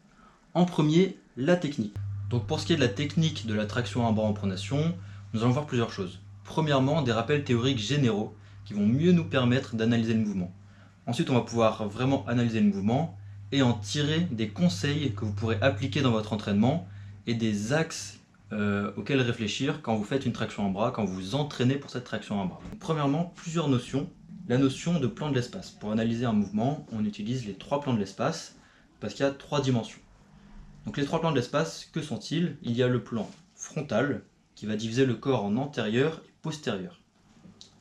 En premier, la technique. Donc pour ce qui est de la technique de la traction à un bras en pronation, nous allons voir plusieurs choses. Premièrement, des rappels théoriques généraux qui vont mieux nous permettre d'analyser le mouvement. Ensuite, on va pouvoir vraiment analyser le mouvement et en tirer des conseils que vous pourrez appliquer dans votre entraînement et des axes auxquels réfléchir quand vous faites une traction en bras, quand vous vous entraînez pour cette traction en bras. Donc, premièrement, plusieurs notions. La notion de plan de l'espace. Pour analyser un mouvement, on utilise les trois plans de l'espace parce qu'il y a trois dimensions. Donc les trois plans de l'espace, que sont-ils? Il y a le plan frontal qui va diviser le corps en antérieur et postérieur.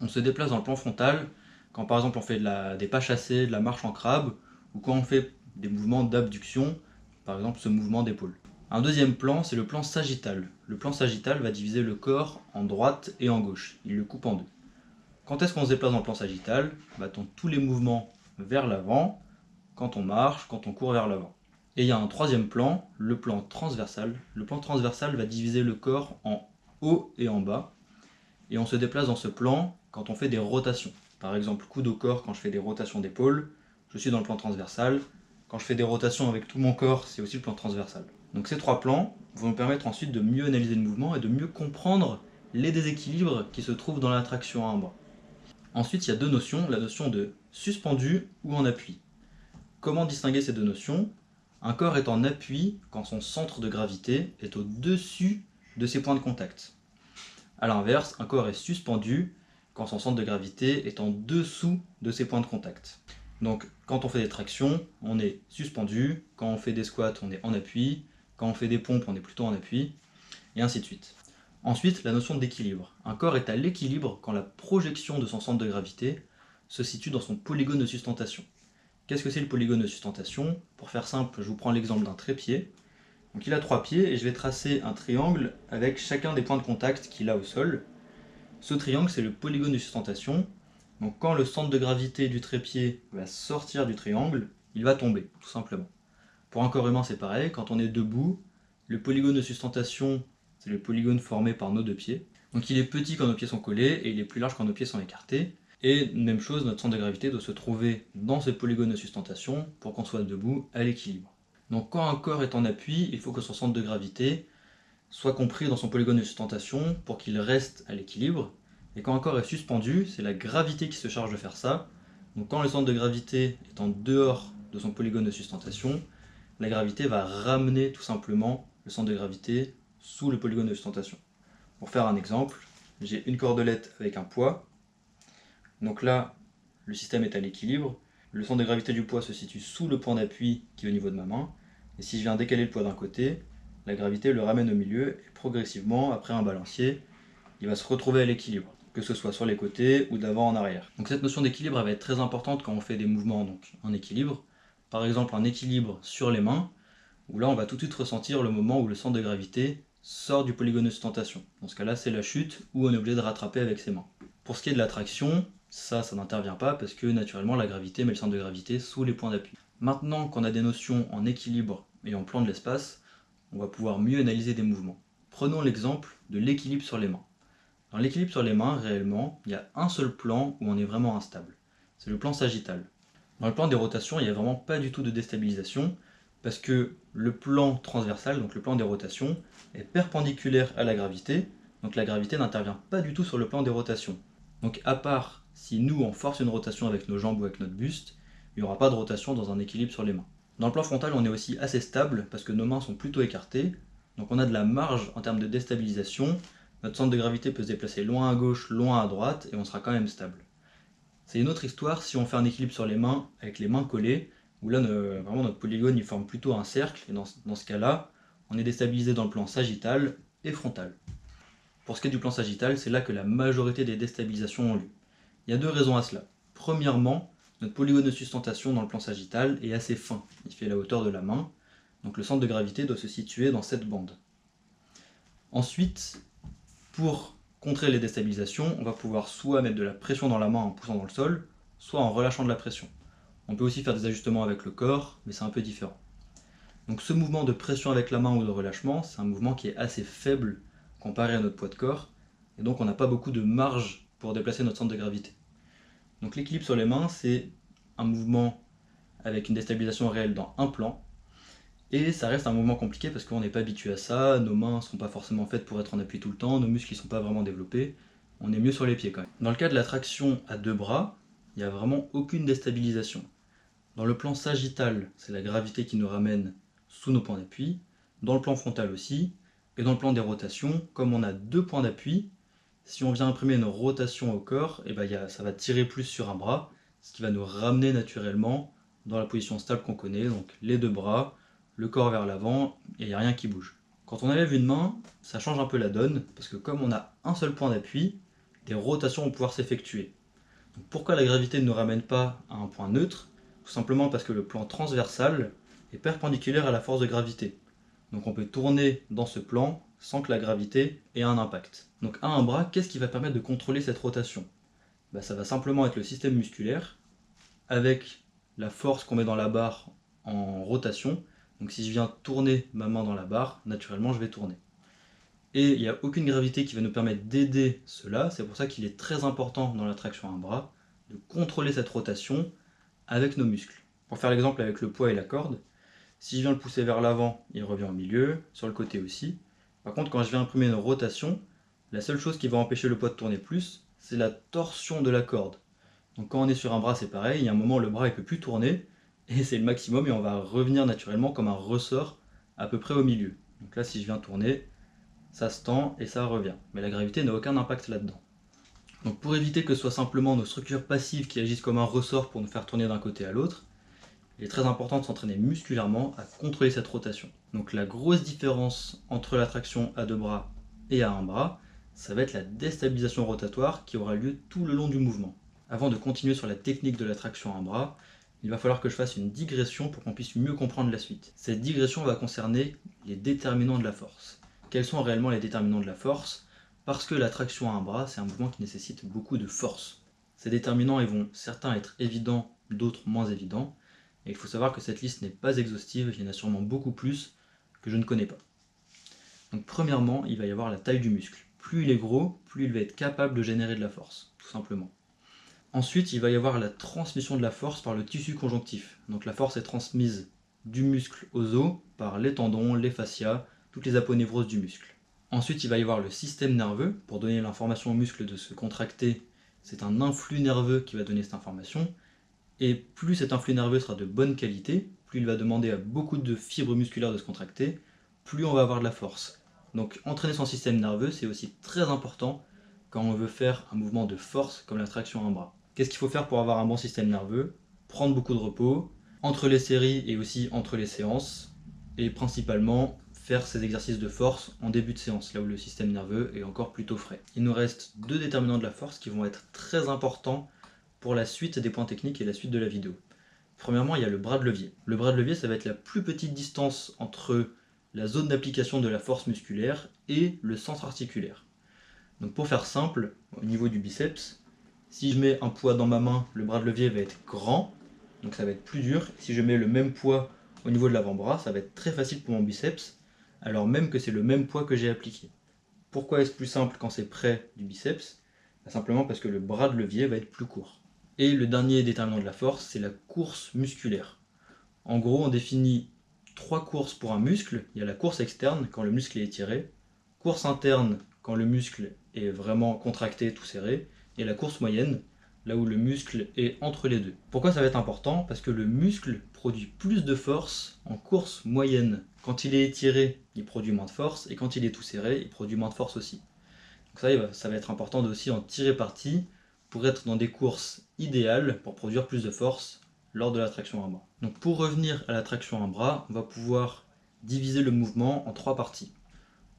On se déplace dans le plan frontal quand par exemple on fait des pas chassés, de la marche en crabe, ou quand on fait des mouvements d'abduction, par exemple ce mouvement d'épaule. Un deuxième plan, c'est le plan sagittal. Le plan sagittal va diviser le corps en droite et en gauche. Il le coupe en deux. Quand est-ce qu'on se déplace dans le plan sagittal? Dans tous les mouvements vers l'avant, quand on marche, quand on court vers l'avant. Et il y a un troisième plan, le plan transversal. Le plan transversal va diviser le corps en haut et en bas. Et on se déplace dans ce plan quand on fait des rotations. Par exemple, coude au corps quand je fais des rotations d'épaule, je suis dans le plan transversal. Quand je fais des rotations avec tout mon corps, c'est aussi le plan transversal. Donc ces trois plans vont nous permettre ensuite de mieux analyser le mouvement et de mieux comprendre les déséquilibres qui se trouvent dans la traction à un bras. Ensuite, il y a deux notions, la notion de suspendu ou en appui. Comment distinguer ces deux notions? Un corps est en appui quand son centre de gravité est au-dessus de ses points de contact. A l'inverse, un corps est suspendu quand son centre de gravité est en dessous de ses points de contact. Donc quand on fait des tractions, on est suspendu, quand on fait des squats, on est en appui, quand on fait des pompes, on est plutôt en appui, et ainsi de suite. Ensuite, la notion d'équilibre. Un corps est à l'équilibre quand la projection de son centre de gravité se situe dans son polygone de sustentation. Qu'est-ce que c'est le polygone de sustentation? Pour faire simple, je vous prends l'exemple d'un trépied. Donc il a trois pieds et je vais tracer un triangle avec chacun des points de contact qu'il a au sol. Ce triangle, c'est le polygone de sustentation. Donc quand le centre de gravité du trépied va sortir du triangle, il va tomber, tout simplement. Pour un corps humain, c'est pareil. Quand on est debout, le polygone de sustentation, c'est le polygone formé par nos deux pieds. Donc il est petit quand nos pieds sont collés et il est plus large quand nos pieds sont écartés. Et même chose, notre centre de gravité doit se trouver dans ce polygone de sustentation pour qu'on soit debout à l'équilibre. Donc quand un corps est en appui, il faut que son centre de gravité soit compris dans son polygone de sustentation pour qu'il reste à l'équilibre. Et quand un corps est suspendu, c'est la gravité qui se charge de faire ça. Donc quand le centre de gravité est en dehors de son polygone de sustentation, la gravité va ramener tout simplement le centre de gravité sous le polygone de sustentation. Pour faire un exemple, j'ai une cordelette avec un poids. Donc là, le système est à l'équilibre. Le centre de gravité du poids se situe sous le point d'appui qui est au niveau de ma main. Et si je viens décaler le poids d'un côté, la gravité le ramène au milieu et progressivement, après un balancier, il va se retrouver à l'équilibre, que ce soit sur les côtés ou d'avant en arrière. Donc cette notion d'équilibre va être très importante quand on fait des mouvements donc en équilibre. Par exemple un équilibre sur les mains, où là on va tout de suite ressentir le moment où le centre de gravité sort du polygone de sustentation. Dans ce cas-là, c'est la chute où on est obligé de rattraper avec ses mains. Pour ce qui est de la traction, ça n'intervient pas parce que naturellement la gravité met le centre de gravité sous les points d'appui. Maintenant qu'on a des notions en équilibre et en plan de l'espace, on va pouvoir mieux analyser des mouvements. Prenons l'exemple de l'équilibre sur les mains. Dans l'équilibre sur les mains, réellement, il y a un seul plan où on est vraiment instable. C'est le plan sagittal. Dans le plan des rotations, il n'y a vraiment pas du tout de déstabilisation parce que le plan transversal, donc le plan des rotations, est perpendiculaire à la gravité, donc la gravité n'intervient pas du tout sur le plan des rotations. Donc à part si nous on force une rotation avec nos jambes ou avec notre buste, il n'y aura pas de rotation dans un équilibre sur les mains. Dans le plan frontal, on est aussi assez stable parce que nos mains sont plutôt écartées, donc on a de la marge en termes de déstabilisation. Notre centre de gravité peut se déplacer loin à gauche, loin à droite, et on sera quand même stable. C'est une autre histoire si on fait un équilibre sur les mains, avec les mains collées, où là, vraiment notre polygone il forme plutôt un cercle, et dans ce cas-là, on est déstabilisé dans le plan sagittal et frontal. Pour ce qui est du plan sagittal, c'est là que la majorité des déstabilisations ont lieu. Il y a deux raisons à cela. Premièrement, notre polygone de sustentation dans le plan sagittal est assez fin, il fait la hauteur de la main, donc le centre de gravité doit se situer dans cette bande. Ensuite, pour contrer les déstabilisations, on va pouvoir soit mettre de la pression dans la main en poussant dans le sol, soit en relâchant de la pression. On peut aussi faire des ajustements avec le corps, mais c'est un peu différent. Donc ce mouvement de pression avec la main ou de relâchement, c'est un mouvement qui est assez faible comparé à notre poids de corps, et donc on n'a pas beaucoup de marge pour déplacer notre centre de gravité. Donc l'équilibre sur les mains, c'est un mouvement avec une déstabilisation réelle dans un plan, et ça reste un mouvement compliqué parce qu'on n'est pas habitué à ça, nos mains ne sont pas forcément faites pour être en appui tout le temps, nos muscles ne sont pas vraiment développés, on est mieux sur les pieds quand même. Dans le cas de la traction à deux bras, il n'y a vraiment aucune déstabilisation. Dans le plan sagittal, c'est la gravité qui nous ramène sous nos points d'appui, dans le plan frontal aussi, et dans le plan des rotations, comme on a deux points d'appui, si on vient imprimer une rotation au corps, et ça va tirer plus sur un bras, ce qui va nous ramener naturellement dans la position stable qu'on connaît, donc les deux bras, le corps vers l'avant, et il n'y a rien qui bouge. Quand on enlève une main, ça change un peu la donne, parce que comme on a un seul point d'appui, des rotations vont pouvoir s'effectuer. Donc pourquoi la gravité ne nous ramène pas à un point neutre? Tout simplement parce que le plan transversal est perpendiculaire à la force de gravité. Donc on peut tourner dans ce plan sans que la gravité ait un impact. Donc à un bras, qu'est-ce qui va permettre de contrôler cette rotation? Ça va simplement être le système musculaire, avec la force qu'on met dans la barre en rotation. Donc si je viens tourner ma main dans la barre, naturellement je vais tourner. Et il n'y a aucune gravité qui va nous permettre d'aider cela, c'est pour ça qu'il est très important dans la traction à un bras de contrôler cette rotation avec nos muscles. Pour faire l'exemple avec le poids et la corde, si je viens le pousser vers l'avant, il revient au milieu, sur le côté aussi. Par contre, quand je viens imprimer une rotation, la seule chose qui va empêcher le poids de tourner plus, c'est la torsion de la corde. Donc quand on est sur un bras, c'est pareil, il y a un moment où le bras ne peut plus tourner, et c'est le maximum, et on va revenir naturellement comme un ressort à peu près au milieu. Donc là, si je viens tourner, ça se tend et ça revient. Mais la gravité n'a aucun impact là-dedans. Donc pour éviter que ce soit simplement nos structures passives qui agissent comme un ressort pour nous faire tourner d'un côté à l'autre, il est très important de s'entraîner musculairement à contrôler cette rotation. Donc la grosse différence entre la traction à deux bras et à un bras, ça va être la déstabilisation rotatoire qui aura lieu tout le long du mouvement. Avant de continuer sur la technique de la traction à un bras, il va falloir que je fasse une digression pour qu'on puisse mieux comprendre la suite. Cette digression va concerner les déterminants de la force. Quels sont réellement les déterminants de la force? Parce que la traction à un bras, c'est un mouvement qui nécessite beaucoup de force. Ces déterminants ils vont certains être évidents, d'autres moins évidents. Et il faut savoir que cette liste n'est pas exhaustive, il y en a sûrement beaucoup plus que je ne connais pas. Donc premièrement, il va y avoir la taille du muscle. Plus il est gros, plus il va être capable de générer de la force, tout simplement. Ensuite, il va y avoir la transmission de la force par le tissu conjonctif. Donc la force est transmise du muscle aux os par les tendons, les fascias, toutes les aponevroses du muscle. Ensuite, il va y avoir le système nerveux. Pour donner l'information au muscle de se contracter, c'est un influx nerveux qui va donner cette information. Et plus cet influx nerveux sera de bonne qualité, plus il va demander à beaucoup de fibres musculaires de se contracter, plus on va avoir de la force. Donc entraîner son système nerveux, c'est aussi très important quand on veut faire un mouvement de force comme la traction à un bras. Qu'est-ce qu'il faut faire pour avoir un bon système nerveux? Prendre beaucoup de repos, entre les séries et aussi entre les séances, et principalement faire ces exercices de force en début de séance, là où le système nerveux est encore plutôt frais. Il nous reste deux déterminants de la force qui vont être très importants pour la suite des points techniques et la suite de la vidéo. Premièrement, il y a le bras de levier. Le bras de levier, ça va être la plus petite distance entre la zone d'application de la force musculaire et le centre articulaire. Donc pour faire simple, au niveau du biceps, si je mets un poids dans ma main, le bras de levier va être grand, donc ça va être plus dur. Si je mets le même poids au niveau de l'avant-bras, ça va être très facile pour mon biceps, alors même que c'est le même poids que j'ai appliqué. Pourquoi est-ce plus simple quand c'est près du biceps? Simplement parce que le bras de levier va être plus court. Et le dernier déterminant de la force, c'est la course musculaire. En gros, on définit 3 courses pour un muscle. Il y a la course externe, quand le muscle est étiré, course interne, quand le muscle est vraiment contracté, tout serré, et la course moyenne, là où le muscle est entre les deux. Pourquoi ça va être important? Parce que le muscle produit plus de force en course moyenne. Quand il est étiré, il produit moins de force, et quand il est tout serré, il produit moins de force aussi. Donc ça va être important de aussi en tirer parti pour être dans des courses idéales pour produire plus de force lors de la traction à un bras. Donc pour revenir à la traction à un bras, on va pouvoir diviser le mouvement en 3 parties.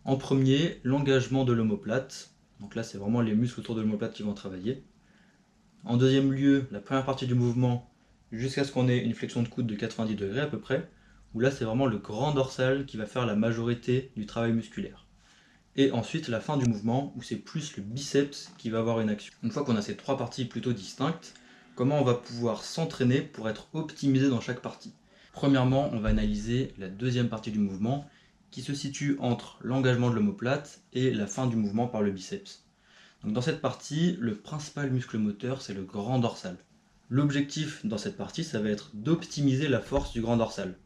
En premier, l'engagement de l'omoplate. Donc là, c'est vraiment les muscles autour de l'omoplate qui vont travailler. En deuxième lieu, la première partie du mouvement, jusqu'à ce qu'on ait une flexion de coude de 90 degrés à peu près, où là, c'est vraiment le grand dorsal qui va faire la majorité du travail musculaire. Et ensuite, la fin du mouvement, où c'est plus le biceps qui va avoir une action. Une fois qu'on a ces 3 parties plutôt distinctes, comment on va pouvoir s'entraîner pour être optimisé dans chaque partie? Premièrement, on va analyser la deuxième partie du mouvement, qui se situe entre l'engagement de l'omoplate et la fin du mouvement par le biceps. Donc dans cette partie, le principal muscle moteur, c'est le grand dorsal. L'objectif dans cette partie, ça va être d'optimiser la force du grand dorsal.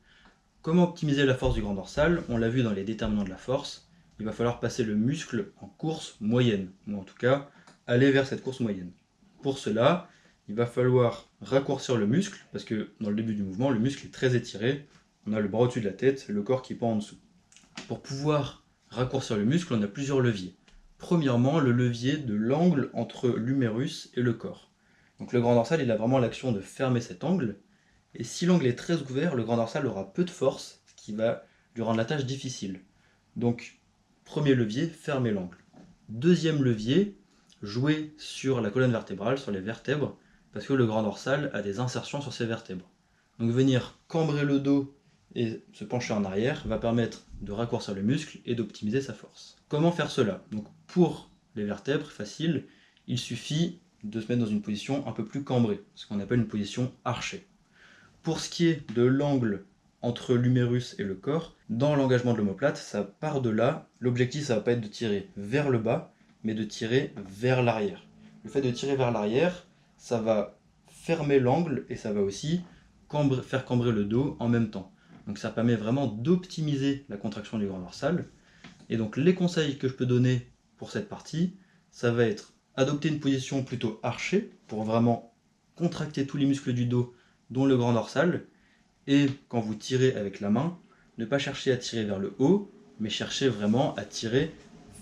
Comment optimiser la force du grand dorsal? On l'a vu dans les déterminants de la force, il va falloir passer le muscle en course moyenne, ou en tout cas, aller vers cette course moyenne. Pour cela, il va falloir raccourcir le muscle, parce que dans le début du mouvement, le muscle est très étiré, on a le bras au-dessus de la tête, le corps qui pend en dessous. Pour pouvoir raccourcir le muscle, on a plusieurs leviers. Premièrement, le levier de l'angle entre l'humérus et le corps. Donc le grand dorsal, il a vraiment l'action de fermer cet angle, et si l'angle est très ouvert, le grand dorsal aura peu de force, ce qui va lui rendre la tâche difficile. Donc, premier levier, fermer l'angle. Deuxième levier, jouer sur la colonne vertébrale, sur les vertèbres, parce que le grand dorsal a des insertions sur ces vertèbres. Donc venir cambrer le dos et se pencher en arrière va permettre de raccourcir le muscle et d'optimiser sa force. Comment faire cela? Donc pour les vertèbres, facile, il suffit de se mettre dans une position un peu plus cambrée, ce qu'on appelle une position archée. Pour ce qui est de l'angle entre l'humérus et le corps, dans l'engagement de l'omoplate, ça part de là. L'objectif, ça va pas être de tirer vers le bas, mais de tirer vers l'arrière. Le fait de tirer vers l'arrière, ça va fermer l'angle et ça va aussi faire cambrer le dos en même temps. Donc ça permet vraiment d'optimiser la contraction du grand dorsal. Et donc les conseils que je peux donner pour cette partie, ça va être adopter une position plutôt archée pour vraiment contracter tous les muscles du dos, dont le grand dorsal. Et quand vous tirez avec la main, ne pas chercher à tirer vers le haut, mais chercher vraiment à tirer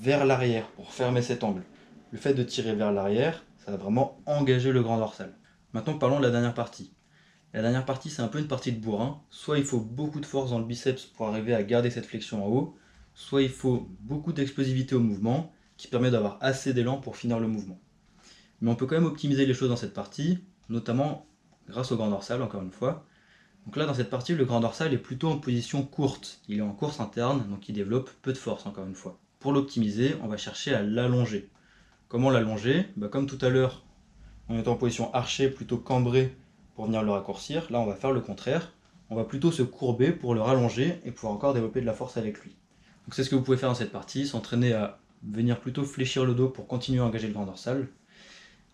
vers l'arrière pour fermer cet angle. Le fait de tirer vers l'arrière, ça va vraiment engager le grand dorsal. Maintenant parlons de la dernière partie. La dernière partie, c'est un peu une partie de bourrin. Soit il faut beaucoup de force dans le biceps pour arriver à garder cette flexion en haut, soit il faut beaucoup d'explosivité au mouvement qui permet d'avoir assez d'élan pour finir le mouvement. Mais on peut quand même optimiser les choses dans cette partie, notamment grâce au grand dorsal, encore une fois. Donc là, dans cette partie, le grand dorsal est plutôt en position courte. Il est en course interne, donc il développe peu de force, encore une fois. Pour l'optimiser, on va chercher à l'allonger. Comment l'allonger? Comme tout à l'heure, on est en position archée, plutôt cambrée, pour venir le raccourcir. Là, on va faire le contraire. On va plutôt se courber pour le rallonger et pouvoir encore développer de la force avec lui. Donc c'est ce que vous pouvez faire dans cette partie, s'entraîner à venir plutôt fléchir le dos pour continuer à engager le grand dorsal.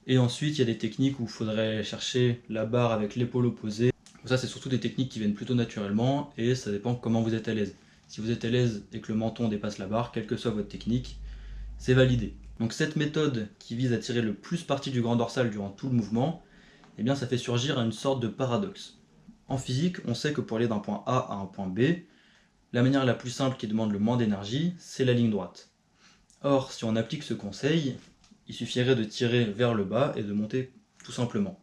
Et ensuite, il y a des techniques où il faudrait chercher la barre avec l'épaule opposée. Ça, c'est surtout des techniques qui viennent plutôt naturellement et ça dépend comment vous êtes à l'aise. Si vous êtes à l'aise et que le menton dépasse la barre, quelle que soit votre technique, c'est validé. Donc cette méthode qui vise à tirer le plus parti du grand dorsal durant tout le mouvement, eh bien ça fait surgir une sorte de paradoxe. En physique, on sait que pour aller d'un point A à un point B, la manière la plus simple qui demande le moins d'énergie, c'est la ligne droite. Or, si on applique ce conseil, il suffirait de tirer vers le bas et de monter tout simplement.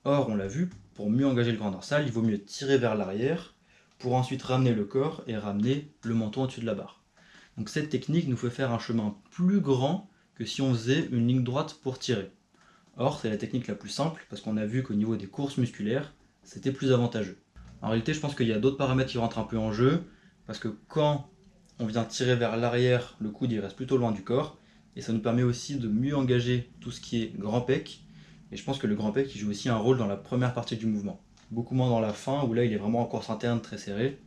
Or, on l'a vu, pour mieux engager le grand dorsal, il vaut mieux tirer vers l'arrière pour ensuite ramener le corps et ramener le menton au-dessus de la barre. Donc cette technique nous fait faire un chemin plus grand que si on faisait une ligne droite pour tirer. Or, c'est la technique la plus simple parce qu'on a vu qu'au niveau des courses musculaires, c'était plus avantageux. En réalité, je pense qu'il y a d'autres paramètres qui rentrent un peu en jeu parce que quand on vient tirer vers l'arrière, le coude il reste plutôt loin du corps et ça nous permet aussi de mieux engager tout ce qui est grand pec. Et je pense que le grand pec il joue aussi un rôle dans la première partie du mouvement. Beaucoup moins dans la fin où là il est vraiment en course interne très serré.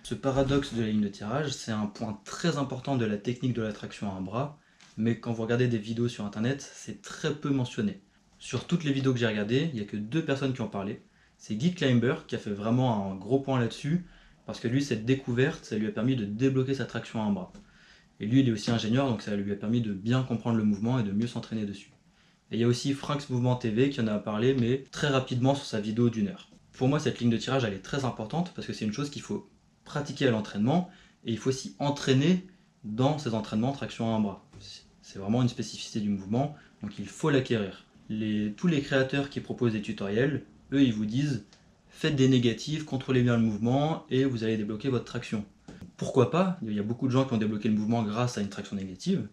Ce paradoxe de la ligne de tirage, c'est un point très important de la technique de la traction à un bras, mais quand vous regardez des vidéos sur internet, c'est très peu mentionné. Sur toutes les vidéos que j'ai regardées, il n'y a que 2 personnes qui ont parlé. C'est Guy Climber qui a fait vraiment un gros point là-dessus, parce que lui, cette découverte, ça lui a permis de débloquer sa traction à un bras. Et lui, il est aussi ingénieur, donc ça lui a permis de bien comprendre le mouvement et de mieux s'entraîner dessus. Et il y a aussi Frank's Mouvement TV qui en a parlé, mais très rapidement sur sa vidéo d'1 heure. Pour moi, cette ligne de tirage, elle est très importante, parce que c'est une chose qu'il faut pratiquer à l'entraînement, et il faut s'y entraîner dans ces entraînements traction à un bras. C'est vraiment une spécificité du mouvement, donc il faut l'acquérir. Tous les créateurs qui proposent des tutoriels, eux, ils vous disent faites des négatives, contrôlez bien le mouvement et vous allez débloquer votre traction. Pourquoi pas? Il y a beaucoup de gens qui ont débloqué le mouvement grâce à une traction négative.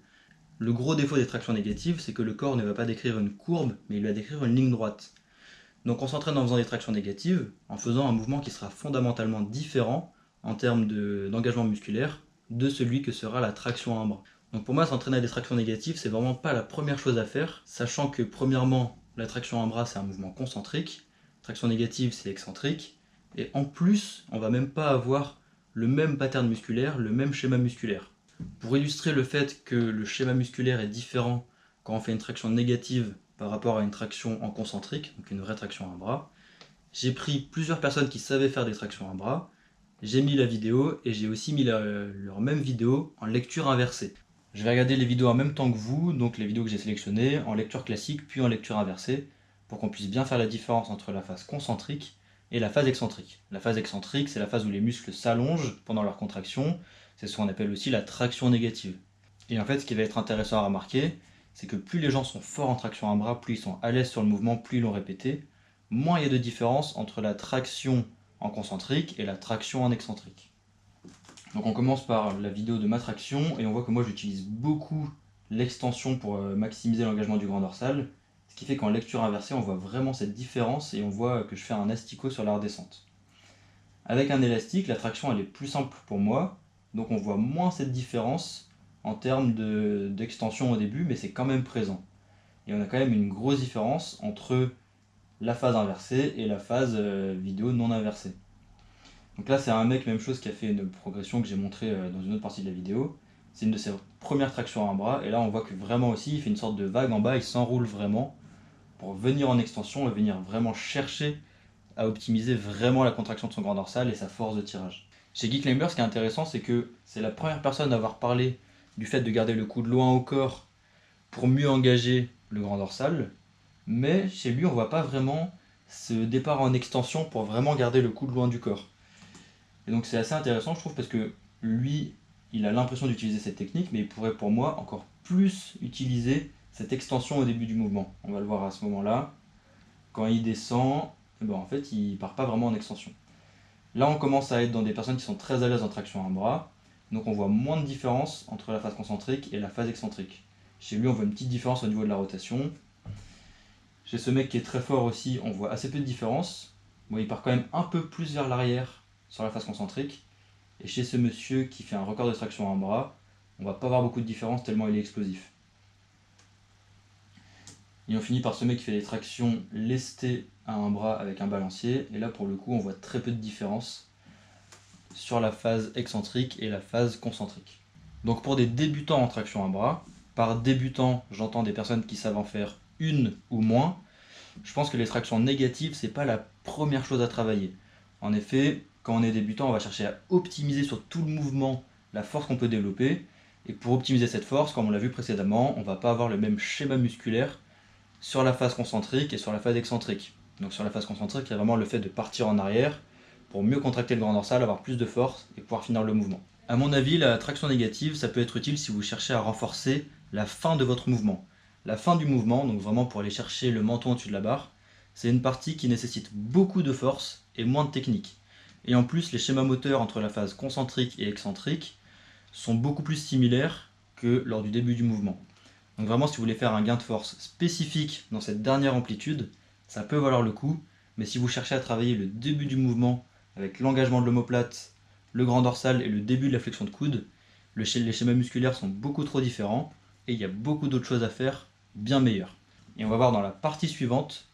Le gros défaut des tractions négatives, c'est que le corps ne va pas décrire une courbe, mais il va décrire une ligne droite. Donc on s'entraîne en faisant des tractions négatives, en faisant un mouvement qui sera fondamentalement différent en termes d'engagement musculaire de celui que sera la traction à un bras. Donc pour moi, s'entraîner à des tractions négatives, c'est vraiment pas la première chose à faire, sachant que premièrement, la traction à un bras, c'est un mouvement concentrique, traction négative, c'est excentrique, et en plus, on va même pas avoir le même pattern musculaire, le même schéma musculaire. Pour illustrer le fait que le schéma musculaire est différent quand on fait une traction négative par rapport à une traction en concentrique, donc une vraie traction à un bras, j'ai pris plusieurs personnes qui savaient faire des tractions à un bras, j'ai mis la vidéo et j'ai aussi mis leur même vidéo en lecture inversée. Je vais regarder les vidéos en même temps que vous, donc les vidéos que j'ai sélectionnées, en lecture classique puis en lecture inversée, pour qu'on puisse bien faire la différence entre la phase concentrique et la phase excentrique. La phase excentrique, c'est la phase où les muscles s'allongent pendant leur contraction, c'est ce qu'on appelle aussi la traction négative. Et en fait, ce qui va être intéressant à remarquer, c'est que plus les gens sont forts en traction à un bras, plus ils sont à l'aise sur le mouvement, plus ils l'ont répété, moins il y a de différence entre la traction en concentrique et la traction en excentrique. Donc on commence par la vidéo de ma traction et on voit que moi j'utilise beaucoup l'extension pour maximiser l'engagement du grand dorsal, ce qui fait qu'en lecture inversée on voit vraiment cette différence et on voit que je fais un asticot sur la redescente. Avec un élastique, la traction elle est plus simple pour moi, donc on voit moins cette différence en termes d'extension au début, mais c'est quand même présent. Et on a quand même une grosse différence entre la phase inversée et la phase vidéo non inversée. Donc là c'est un mec, même chose, qui a fait une progression que j'ai montrée dans une autre partie de la vidéo. C'est une de ses premières tractions à un bras, et là on voit que vraiment aussi il fait une sorte de vague en bas, il s'enroule vraiment pour venir en extension et venir vraiment chercher à optimiser vraiment la contraction de son grand dorsal et sa force de tirage. Chez Guy Climber, ce qui est intéressant, c'est que c'est la première personne à avoir parlé du fait de garder le coude loin au corps pour mieux engager le grand dorsal, mais chez lui on voit pas vraiment ce départ en extension pour vraiment garder le coude loin du corps. Et donc c'est assez intéressant je trouve parce que lui il a l'impression d'utiliser cette technique, mais il pourrait pour moi encore plus utiliser cette extension au début du mouvement. On va le voir à ce moment là, quand il descend, et ben en fait il part pas vraiment en extension. Là on commence à être dans des personnes qui sont très à l'aise en traction à un bras, donc on voit moins de différence entre la phase concentrique et la phase excentrique. Chez lui on voit une petite différence au niveau de la rotation. Chez ce mec qui est très fort aussi, on voit assez peu de différence. Bon, il part quand même un peu plus vers l'arrière sur la phase concentrique. Et chez ce monsieur qui fait un record de traction à un bras, on va pas avoir beaucoup de différence tellement il est explosif. Et on finit par ce mec qui fait des tractions lestées à un bras avec un balancier. Et là pour le coup on voit très peu de différence sur la phase excentrique et la phase concentrique. Donc pour des débutants en traction à un bras, par débutant j'entends des personnes qui savent en faire une ou moins, je pense que les tractions négatives c'est pas la première chose à travailler. En effet, quand on est débutant, on va chercher à optimiser sur tout le mouvement la force qu'on peut développer, et pour optimiser cette force, comme on l'a vu précédemment, on va pas avoir le même schéma musculaire sur la phase concentrique et sur la phase excentrique. Donc sur la phase concentrique, il y a vraiment le fait de partir en arrière pour mieux contracter le grand dorsal, avoir plus de force et pouvoir finir le mouvement. A mon avis, la traction négative, ça peut être utile si vous cherchez à renforcer la fin de votre mouvement. La fin du mouvement, donc vraiment pour aller chercher le menton au-dessus de la barre, c'est une partie qui nécessite beaucoup de force et moins de technique. Et en plus, les schémas moteurs entre la phase concentrique et excentrique sont beaucoup plus similaires que lors du début du mouvement. Donc vraiment, si vous voulez faire un gain de force spécifique dans cette dernière amplitude, ça peut valoir le coup, mais si vous cherchez à travailler le début du mouvement avec l'engagement de l'omoplate, le grand dorsal et le début de la flexion de coude, les schémas musculaires sont beaucoup trop différents et il y a beaucoup d'autres choses à faire bien meilleures. Et on va voir dans la partie suivante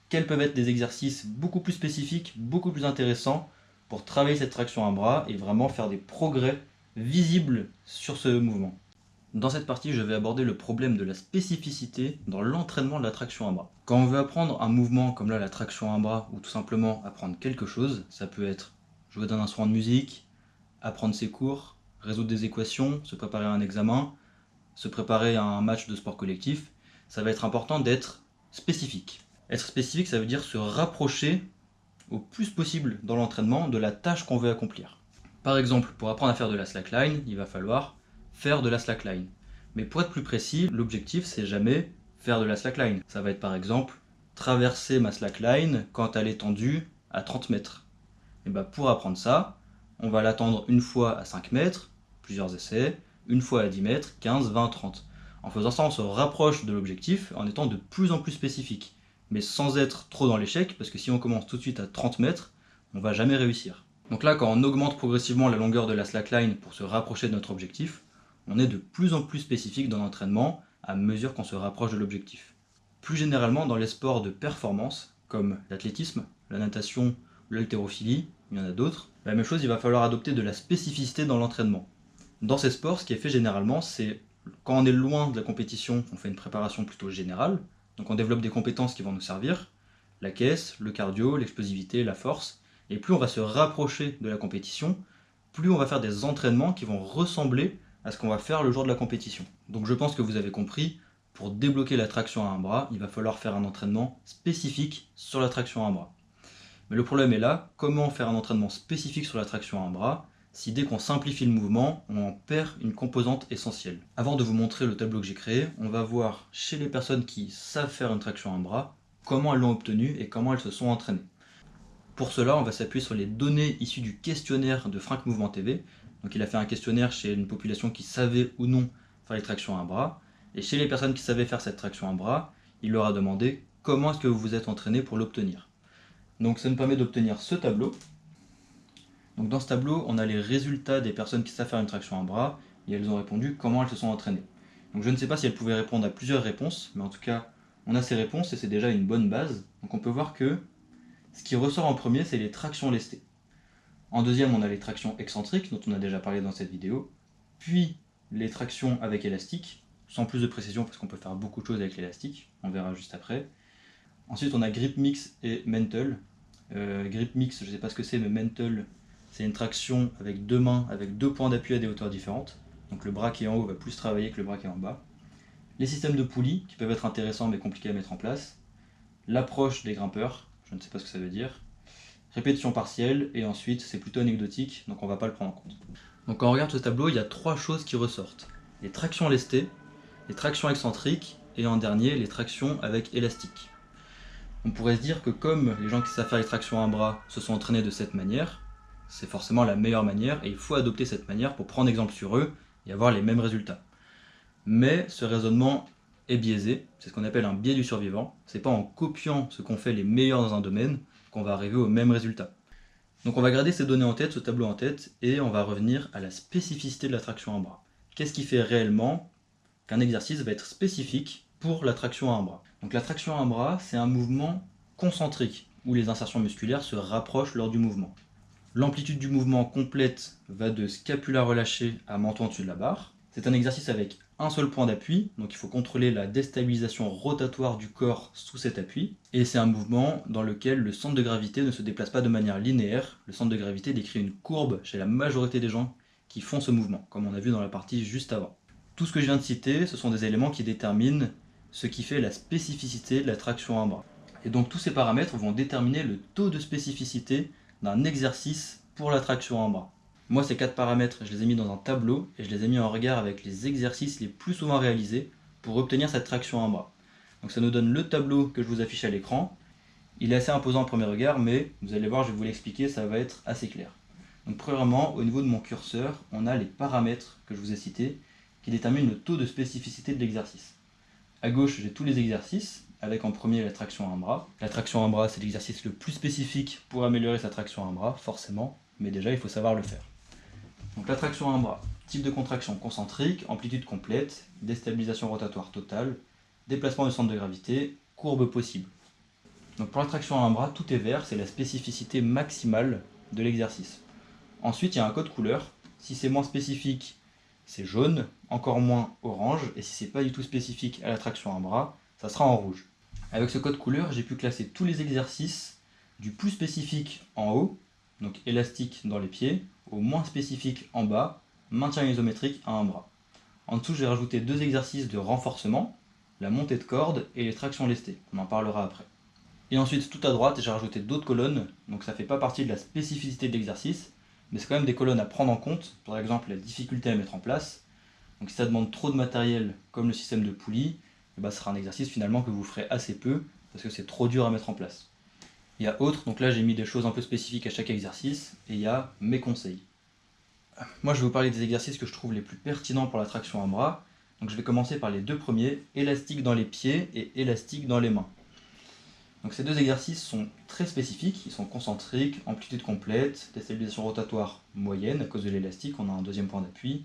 quels peuvent être des exercices beaucoup plus spécifiques, beaucoup plus intéressants pour travailler cette traction à bras et vraiment faire des progrès visibles sur ce mouvement. Dans cette partie, je vais aborder le problème de la spécificité dans l'entraînement de la traction à bras. Quand on veut apprendre un mouvement comme là la traction à bras ou tout simplement apprendre quelque chose, ça peut être jouer d'un instrument de musique, apprendre ses cours, résoudre des équations, se préparer à un examen, se préparer à un match de sport collectif, ça va être important d'être spécifique. Être spécifique, ça veut dire se rapprocher au plus possible dans l'entraînement de la tâche qu'on veut accomplir. Par exemple, pour apprendre à faire de la slackline, il va falloir faire de la slackline. Mais pour être plus précis, l'objectif c'est jamais faire de la slackline. Ça va être par exemple traverser ma slackline quand elle est tendue à 30 mètres. Et pour apprendre ça, on va l'attendre une fois à 5 mètres, plusieurs essais, une fois à 10 mètres, 15, 20, 30. En faisant ça, on se rapproche de l'objectif en étant de plus en plus spécifique, mais sans être trop dans l'échec, parce que si on commence tout de suite à 30 mètres, on va jamais réussir. Donc là, quand on augmente progressivement la longueur de la slackline pour se rapprocher de notre objectif, on est de plus en plus spécifique dans l'entraînement à mesure qu'on se rapproche de l'objectif. Plus généralement, dans les sports de performance, comme l'athlétisme, la natation, l'haltérophilie, il y en a d'autres, la même chose, il va falloir adopter de la spécificité dans l'entraînement. Dans ces sports, ce qui est fait généralement, c'est quand on est loin de la compétition, on fait une préparation plutôt générale, donc on développe des compétences qui vont nous servir, la caisse, le cardio, l'explosivité, la force, et plus on va se rapprocher de la compétition, plus on va faire des entraînements qui vont ressembler à ce qu'on va faire le jour de la compétition. Donc je pense que vous avez compris, pour débloquer la traction à un bras, il va falloir faire un entraînement spécifique sur la traction à un bras. Mais le problème est là, comment faire un entraînement spécifique sur la traction à un bras si dès qu'on simplifie le mouvement, on en perd une composante essentielle. Avant de vous montrer le tableau que j'ai créé, on va voir chez les personnes qui savent faire une traction à un bras, comment elles l'ont obtenue et comment elles se sont entraînées. Pour cela, on va s'appuyer sur les données issues du questionnaire de Franck Mouvement TV. Donc il a fait un questionnaire chez une population qui savait ou non faire les tractions à un bras. Et chez les personnes qui savaient faire cette traction à un bras, il leur a demandé comment est-ce que vous vous êtes entraîné pour l'obtenir. Donc ça nous permet d'obtenir ce tableau. Donc dans ce tableau, on a les résultats des personnes qui savent faire une traction à un bras et elles ont répondu comment elles se sont entraînées. Donc je ne sais pas si elles pouvaient répondre à plusieurs réponses, mais en tout cas, on a ces réponses et c'est déjà une bonne base. Donc on peut voir que ce qui ressort en premier, c'est les tractions lestées. En deuxième, on a les tractions excentriques, dont on a déjà parlé dans cette vidéo, puis les tractions avec élastique, sans plus de précision parce qu'on peut faire beaucoup de choses avec l'élastique, on verra juste après. Ensuite, on a grip mix et mental. Grip mix, je ne sais pas ce que c'est, mais mental, c'est une traction avec deux mains, avec deux points d'appui à des hauteurs différentes. Donc le bras qui est en haut va plus travailler que le bras qui est en bas. Les systèmes de poulies, qui peuvent être intéressants mais compliqués à mettre en place. L'approche des grimpeurs, je ne sais pas ce que ça veut dire. Répétition partielle, et ensuite c'est plutôt anecdotique, donc on ne va pas le prendre en compte. Donc quand on regarde ce tableau, il y a trois choses qui ressortent. Les tractions lestées, les tractions excentriques, et en dernier, les tractions avec élastique. On pourrait se dire que comme les gens qui savent faire les tractions à un bras se sont entraînés de cette manière, c'est forcément la meilleure manière, et il faut adopter cette manière pour prendre exemple sur eux et avoir les mêmes résultats. Mais ce raisonnement est biaisé, c'est ce qu'on appelle un biais du survivant. C'est pas en copiant ce qu'ont fait les meilleurs dans un domaine qu'on va arriver au même résultat. Donc on va garder ces données en tête, ce tableau en tête, et on va revenir à la spécificité de la traction à un bras. Qu'est-ce qui fait réellement qu'un exercice va être spécifique pour la traction à un bras? Donc la traction à un bras, c'est un mouvement concentrique, où les insertions musculaires se rapprochent lors du mouvement. L'amplitude du mouvement complète va de scapula relâché à menton au-dessus de la barre. C'est un exercice avec un seul point d'appui, donc il faut contrôler la déstabilisation rotatoire du corps sous cet appui. Et c'est un mouvement dans lequel le centre de gravité ne se déplace pas de manière linéaire. Le centre de gravité décrit une courbe chez la majorité des gens qui font ce mouvement, comme on a vu dans la partie juste avant. Tout ce que je viens de citer, ce sont des éléments qui déterminent ce qui fait la spécificité de la traction à un bras. Et donc tous ces paramètres vont déterminer le taux de spécificité d'un exercice pour la traction à un bras. Moi, ces quatre paramètres, je les ai mis dans un tableau et je les ai mis en regard avec les exercices les plus souvent réalisés pour obtenir cette traction à un bras. Donc ça nous donne le tableau que je vous affiche à l'écran. Il est assez imposant au premier regard, mais vous allez voir, je vais vous l'expliquer, ça va être assez clair. Donc premièrement, au niveau de mon curseur, on a les paramètres que je vous ai cités, qui déterminent le taux de spécificité de l'exercice. À gauche, j'ai tous les exercices, avec en premier la traction à un bras. La traction à un bras, c'est l'exercice le plus spécifique pour améliorer sa traction à un bras, forcément, mais déjà il faut savoir le faire. Donc la traction à un bras, type de contraction concentrique, amplitude complète, déstabilisation rotatoire totale, déplacement du centre de gravité, courbe possible. Donc pour la traction à un bras, tout est vert, c'est la spécificité maximale de l'exercice. Ensuite, il y a un code couleur. Si c'est moins spécifique, c'est jaune, encore moins orange, et si c'est pas du tout spécifique à la traction à un bras, ça sera en rouge. Avec ce code couleur, j'ai pu classer tous les exercices du plus spécifique en haut, donc élastique dans les pieds, au moins spécifique en bas, maintien isométrique à un bras. En dessous, j'ai rajouté 2 exercices de renforcement, la montée de corde et les tractions lestées. On en parlera après. Et ensuite, tout à droite, j'ai rajouté d'autres colonnes, donc ça ne fait pas partie de la spécificité de l'exercice, mais c'est quand même des colonnes à prendre en compte, par exemple la difficulté à mettre en place. Donc si ça demande trop de matériel, comme le système de poulie, ce sera un exercice finalement que vous ferez assez peu, parce que c'est trop dur à mettre en place. Il y a autre, donc là j'ai mis des choses un peu spécifiques à chaque exercice, et il y a mes conseils. Moi je vais vous parler des exercices que je trouve les plus pertinents pour la traction à bras. Donc je vais commencer par les 2 premiers, élastique dans les pieds et élastique dans les mains. Donc ces 2 exercices sont très spécifiques, ils sont concentriques, amplitude complète, déstabilisation rotatoire moyenne à cause de l'élastique, on a un deuxième point d'appui,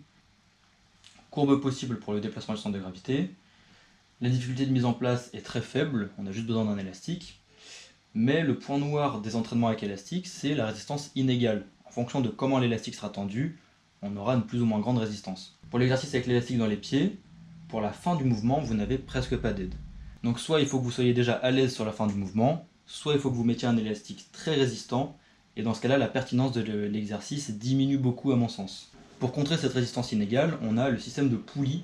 courbe possible pour le déplacement du centre de gravité. La difficulté de mise en place est très faible, on a juste besoin d'un élastique, mais le point noir des entraînements avec élastique, c'est la résistance inégale. En fonction de comment l'élastique sera tendu, on aura une plus ou moins grande résistance. Pour l'exercice avec l'élastique dans les pieds, pour la fin du mouvement, vous n'avez presque pas d'aide. Donc soit il faut que vous soyez déjà à l'aise sur la fin du mouvement, soit il faut que vous mettiez un élastique très résistant, et dans ce cas-là, la pertinence de l'exercice diminue beaucoup à mon sens. Pour contrer cette résistance inégale, on a le système de poulie.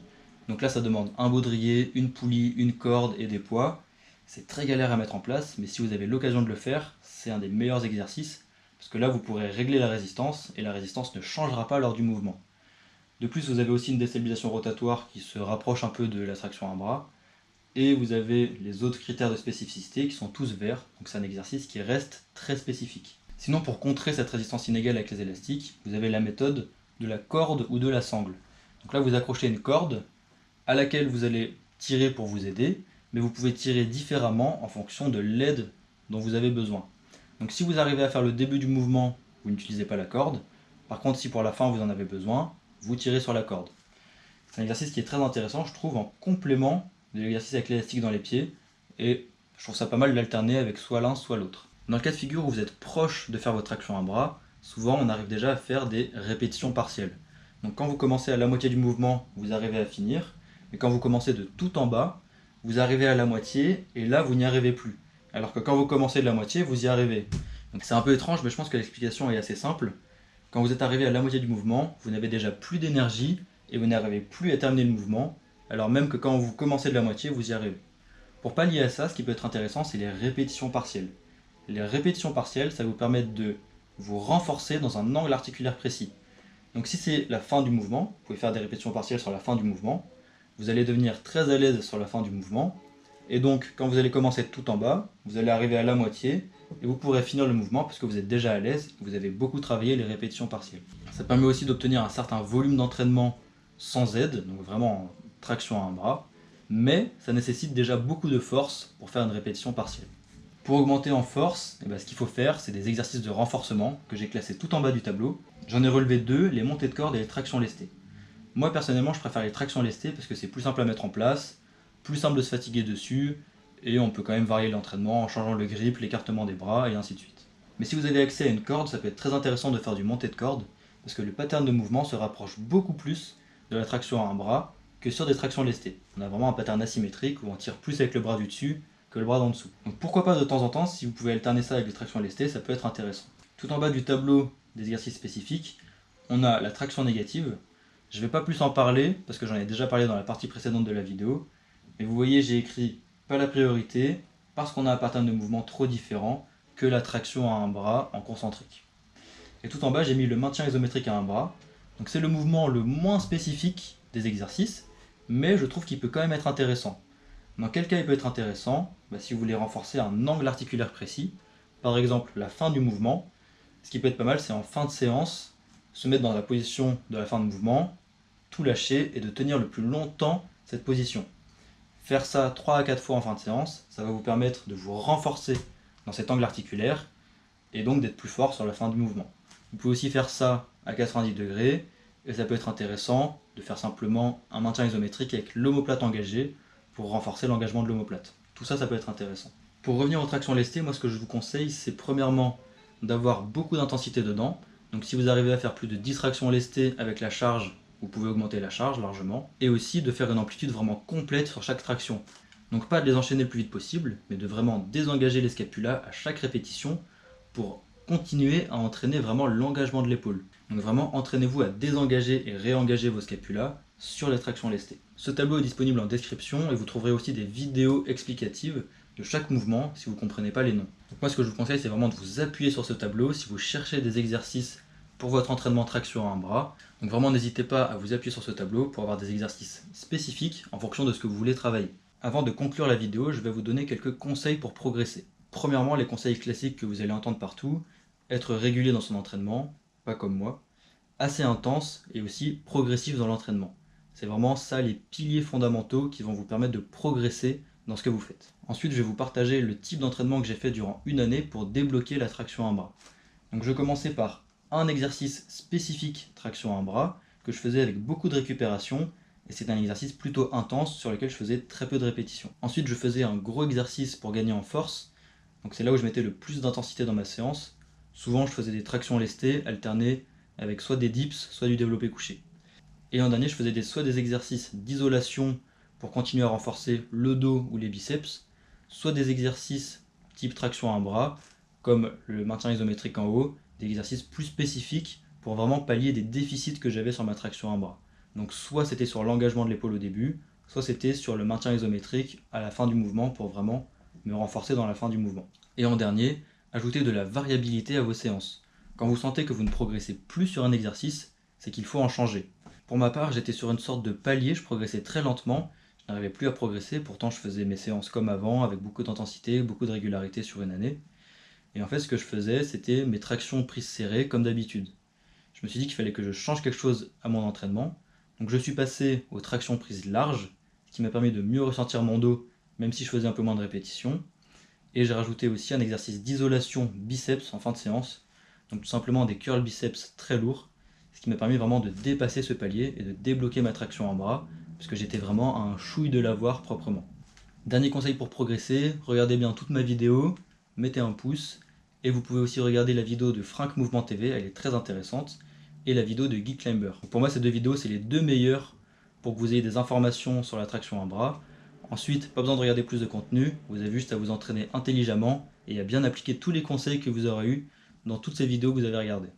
Donc là, ça demande un baudrier, une poulie, une corde et des poids. C'est très galère à mettre en place, mais si vous avez l'occasion de le faire, c'est un des meilleurs exercices, parce que là, vous pourrez régler la résistance, et la résistance ne changera pas lors du mouvement. De plus, vous avez aussi une déstabilisation rotatoire qui se rapproche un peu de la traction à un bras, et vous avez les autres critères de spécificité qui sont tous verts, donc c'est un exercice qui reste très spécifique. Sinon, pour contrer cette résistance inégale avec les élastiques, vous avez la méthode de la corde ou de la sangle. Donc là, vous accrochez une corde à laquelle vous allez tirer pour vous aider, mais vous pouvez tirer différemment en fonction de l'aide dont vous avez besoin. Donc si vous arrivez à faire le début du mouvement, vous n'utilisez pas la corde. Par contre, si pour la fin vous en avez besoin, vous tirez sur la corde. C'est un exercice qui est très intéressant, je trouve, en complément de l'exercice avec l'élastique dans les pieds, et je trouve ça pas mal d'alterner avec soit l'un soit l'autre. Dans le cas de figure où vous êtes proche de faire votre traction à bras, souvent on arrive déjà à faire des répétitions partielles. Donc quand vous commencez à la moitié du mouvement, vous arrivez à finir, et quand vous commencez de tout en bas, vous arrivez à la moitié, et là vous n'y arrivez plus. Alors que quand vous commencez de la moitié, vous y arrivez. Donc c'est un peu étrange, mais je pense que l'explication est assez simple. Quand vous êtes arrivé à la moitié du mouvement, vous n'avez déjà plus d'énergie, et vous n'arrivez plus à terminer le mouvement, alors même que quand vous commencez de la moitié, vous y arrivez. Pour pallier à ça, ce qui peut être intéressant, c'est les répétitions partielles. Les répétitions partielles, ça vous permet de vous renforcer dans un angle articulaire précis. Donc si c'est la fin du mouvement, vous pouvez faire des répétitions partielles sur la fin du mouvement, vous allez devenir très à l'aise sur la fin du mouvement, et donc quand vous allez commencer tout en bas, vous allez arriver à la moitié, et vous pourrez finir le mouvement parce que vous êtes déjà à l'aise, vous avez beaucoup travaillé les répétitions partielles. Ça permet aussi d'obtenir un certain volume d'entraînement sans aide, donc vraiment traction à un bras, mais ça nécessite déjà beaucoup de force pour faire une répétition partielle. Pour augmenter en force, ce qu'il faut faire, c'est des exercices de renforcement que j'ai classés tout en bas du tableau. J'en ai relevé 2, les montées de corde et les tractions lestées. Moi personnellement, je préfère les tractions lestées parce que c'est plus simple à mettre en place, plus simple de se fatiguer dessus, et on peut quand même varier l'entraînement en changeant le grip, l'écartement des bras et ainsi de suite. Mais si vous avez accès à une corde, ça peut être très intéressant de faire du montée de corde, parce que le pattern de mouvement se rapproche beaucoup plus de la traction à un bras que sur des tractions lestées. On a vraiment un pattern asymétrique où on tire plus avec le bras du dessus que le bras d'en dessous. Donc pourquoi pas de temps en temps, si vous pouvez alterner ça avec des tractions lestées, ça peut être intéressant. Tout en bas du tableau des exercices spécifiques, on a la traction négative. Je ne vais pas plus en parler, parce que j'en ai déjà parlé dans la partie précédente de la vidéo, mais vous voyez, j'ai écrit pas la priorité, parce qu'on a un pattern de mouvement trop différent que la traction à un bras en concentrique. Et tout en bas, j'ai mis le maintien isométrique à un bras. Donc c'est le mouvement le moins spécifique des exercices, mais je trouve qu'il peut quand même être intéressant. Dans quel cas il peut être intéressant? Si vous voulez renforcer un angle articulaire précis, par exemple la fin du mouvement, ce qui peut être pas mal, c'est en fin de séance, se mettre dans la position de la fin de mouvement, tout lâcher et de tenir le plus longtemps cette position. Faire ça 3 à 4 fois en fin de séance, ça va vous permettre de vous renforcer dans cet angle articulaire et donc d'être plus fort sur la fin du mouvement. Vous pouvez aussi faire ça à 90 degrés et ça peut être intéressant de faire simplement un maintien isométrique avec l'omoplate engagée pour renforcer l'engagement de l'omoplate. Tout ça, ça peut être intéressant. Pour revenir aux tractions lestées, moi ce que je vous conseille, c'est premièrement d'avoir beaucoup d'intensité dedans. Donc si vous arrivez à faire plus de 10 tractions lestées avec la charge, vous pouvez augmenter la charge largement. Et aussi de faire une amplitude vraiment complète sur chaque traction. Donc pas de les enchaîner le plus vite possible, mais de vraiment désengager les scapulas à chaque répétition pour continuer à entraîner vraiment l'engagement de l'épaule. Donc vraiment entraînez-vous à désengager et réengager vos scapulas sur les tractions lestées. Ce tableau est disponible en description et vous trouverez aussi des vidéos explicatives de chaque mouvement si vous ne comprenez pas les noms. Donc moi ce que je vous conseille, c'est vraiment de vous appuyer sur ce tableau si vous cherchez des exercices pour votre entraînement traction à un bras. Donc vraiment n'hésitez pas à vous appuyer sur ce tableau pour avoir des exercices spécifiques en fonction de ce que vous voulez travailler. Avant de conclure la vidéo, je vais vous donner quelques conseils pour progresser. Premièrement, les conseils classiques que vous allez entendre partout, être régulier dans son entraînement, pas comme moi, assez intense et aussi progressif dans l'entraînement. C'est vraiment ça les piliers fondamentaux qui vont vous permettre de progresser dans ce que vous faites. Ensuite, je vais vous partager le type d'entraînement que j'ai fait durant une année pour débloquer la traction à un bras. Donc je commençais par un exercice spécifique traction à un bras que je faisais avec beaucoup de récupération et c'est un exercice plutôt intense sur lequel je faisais très peu de répétitions. Ensuite, je faisais un gros exercice pour gagner en force. Donc c'est là où je mettais le plus d'intensité dans ma séance. Souvent, je faisais des tractions lestées alternées avec soit des dips, soit du développé couché. Et en dernier, je faisais soit des exercices d'isolation pour continuer à renforcer le dos ou les biceps, soit des exercices type traction à un bras, comme le maintien isométrique en haut, des exercices plus spécifiques pour vraiment pallier des déficits que j'avais sur ma traction à un bras. Donc soit c'était sur l'engagement de l'épaule au début, soit c'était sur le maintien isométrique à la fin du mouvement pour vraiment me renforcer dans la fin du mouvement. Et en dernier, ajoutez de la variabilité à vos séances. Quand vous sentez que vous ne progressez plus sur un exercice, c'est qu'il faut en changer. Pour ma part, j'étais sur une sorte de palier, je progressais très lentement, je n'arrivais plus à progresser, pourtant je faisais mes séances comme avant, avec beaucoup d'intensité, beaucoup de régularité sur une année. Et en fait, ce que je faisais, c'était mes tractions prises serrées comme d'habitude. Je me suis dit qu'il fallait que je change quelque chose à mon entraînement, donc je suis passé aux tractions prises larges, ce qui m'a permis de mieux ressentir mon dos, même si je faisais un peu moins de répétitions. Et j'ai rajouté aussi un exercice d'isolation biceps en fin de séance, donc tout simplement des curls biceps très lourds, ce qui m'a permis vraiment de dépasser ce palier et de débloquer ma traction en bras, parce que j'étais vraiment à un chouille de l'avoir proprement. Dernier conseil pour progresser, regardez bien toute ma vidéo, mettez un pouce, et vous pouvez aussi regarder la vidéo de Frank Mouvement TV, elle est très intéressante, et la vidéo de Geek Climber. Pour moi, ces deux vidéos, c'est les deux meilleures pour que vous ayez des informations sur la traction en bras. Ensuite, pas besoin de regarder plus de contenu, vous avez juste à vous entraîner intelligemment et à bien appliquer tous les conseils que vous aurez eus dans toutes ces vidéos que vous avez regardées.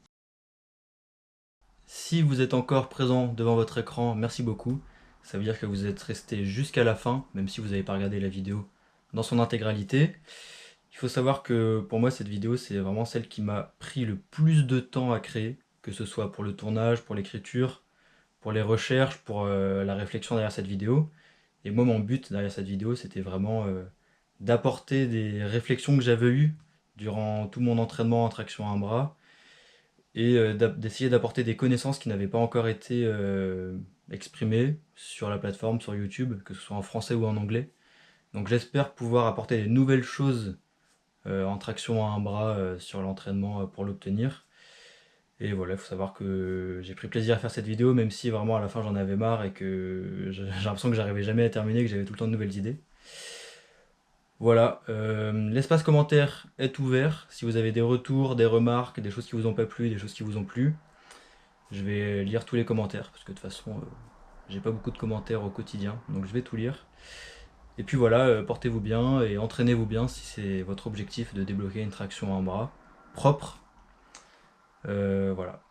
Si vous êtes encore présent devant votre écran, merci beaucoup. Ça veut dire que vous êtes resté jusqu'à la fin, même si vous n'avez pas regardé la vidéo dans son intégralité. Il faut savoir que pour moi, cette vidéo, c'est vraiment celle qui m'a pris le plus de temps à créer, que ce soit pour le tournage, pour l'écriture, pour les recherches, pour la réflexion derrière cette vidéo. Et moi, mon but derrière cette vidéo, c'était vraiment d'apporter des réflexions que j'avais eues durant tout mon entraînement en traction à un bras et d'essayer d'apporter des connaissances qui n'avaient pas encore été exprimées sur la plateforme, sur YouTube, que ce soit en français ou en anglais. Donc j'espère pouvoir apporter des nouvelles choses en traction à un bras sur l'entraînement pour l'obtenir. Et voilà, il faut savoir que j'ai pris plaisir à faire cette vidéo, même si vraiment à la fin j'en avais marre et que j'ai l'impression que j'arrivais jamais à terminer, que j'avais tout le temps de nouvelles idées. Voilà, l'espace commentaire est ouvert. Si vous avez des retours, des remarques, des choses qui vous ont pas plu, des choses qui vous ont plu, je vais lire tous les commentaires, parce que de toute façon, j'ai pas beaucoup de commentaires au quotidien, donc je vais tout lire. Et puis voilà, portez-vous bien et entraînez-vous bien si c'est votre objectif de débloquer une traction à un bras propre. Voilà.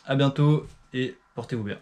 À bientôt et portez-vous bien.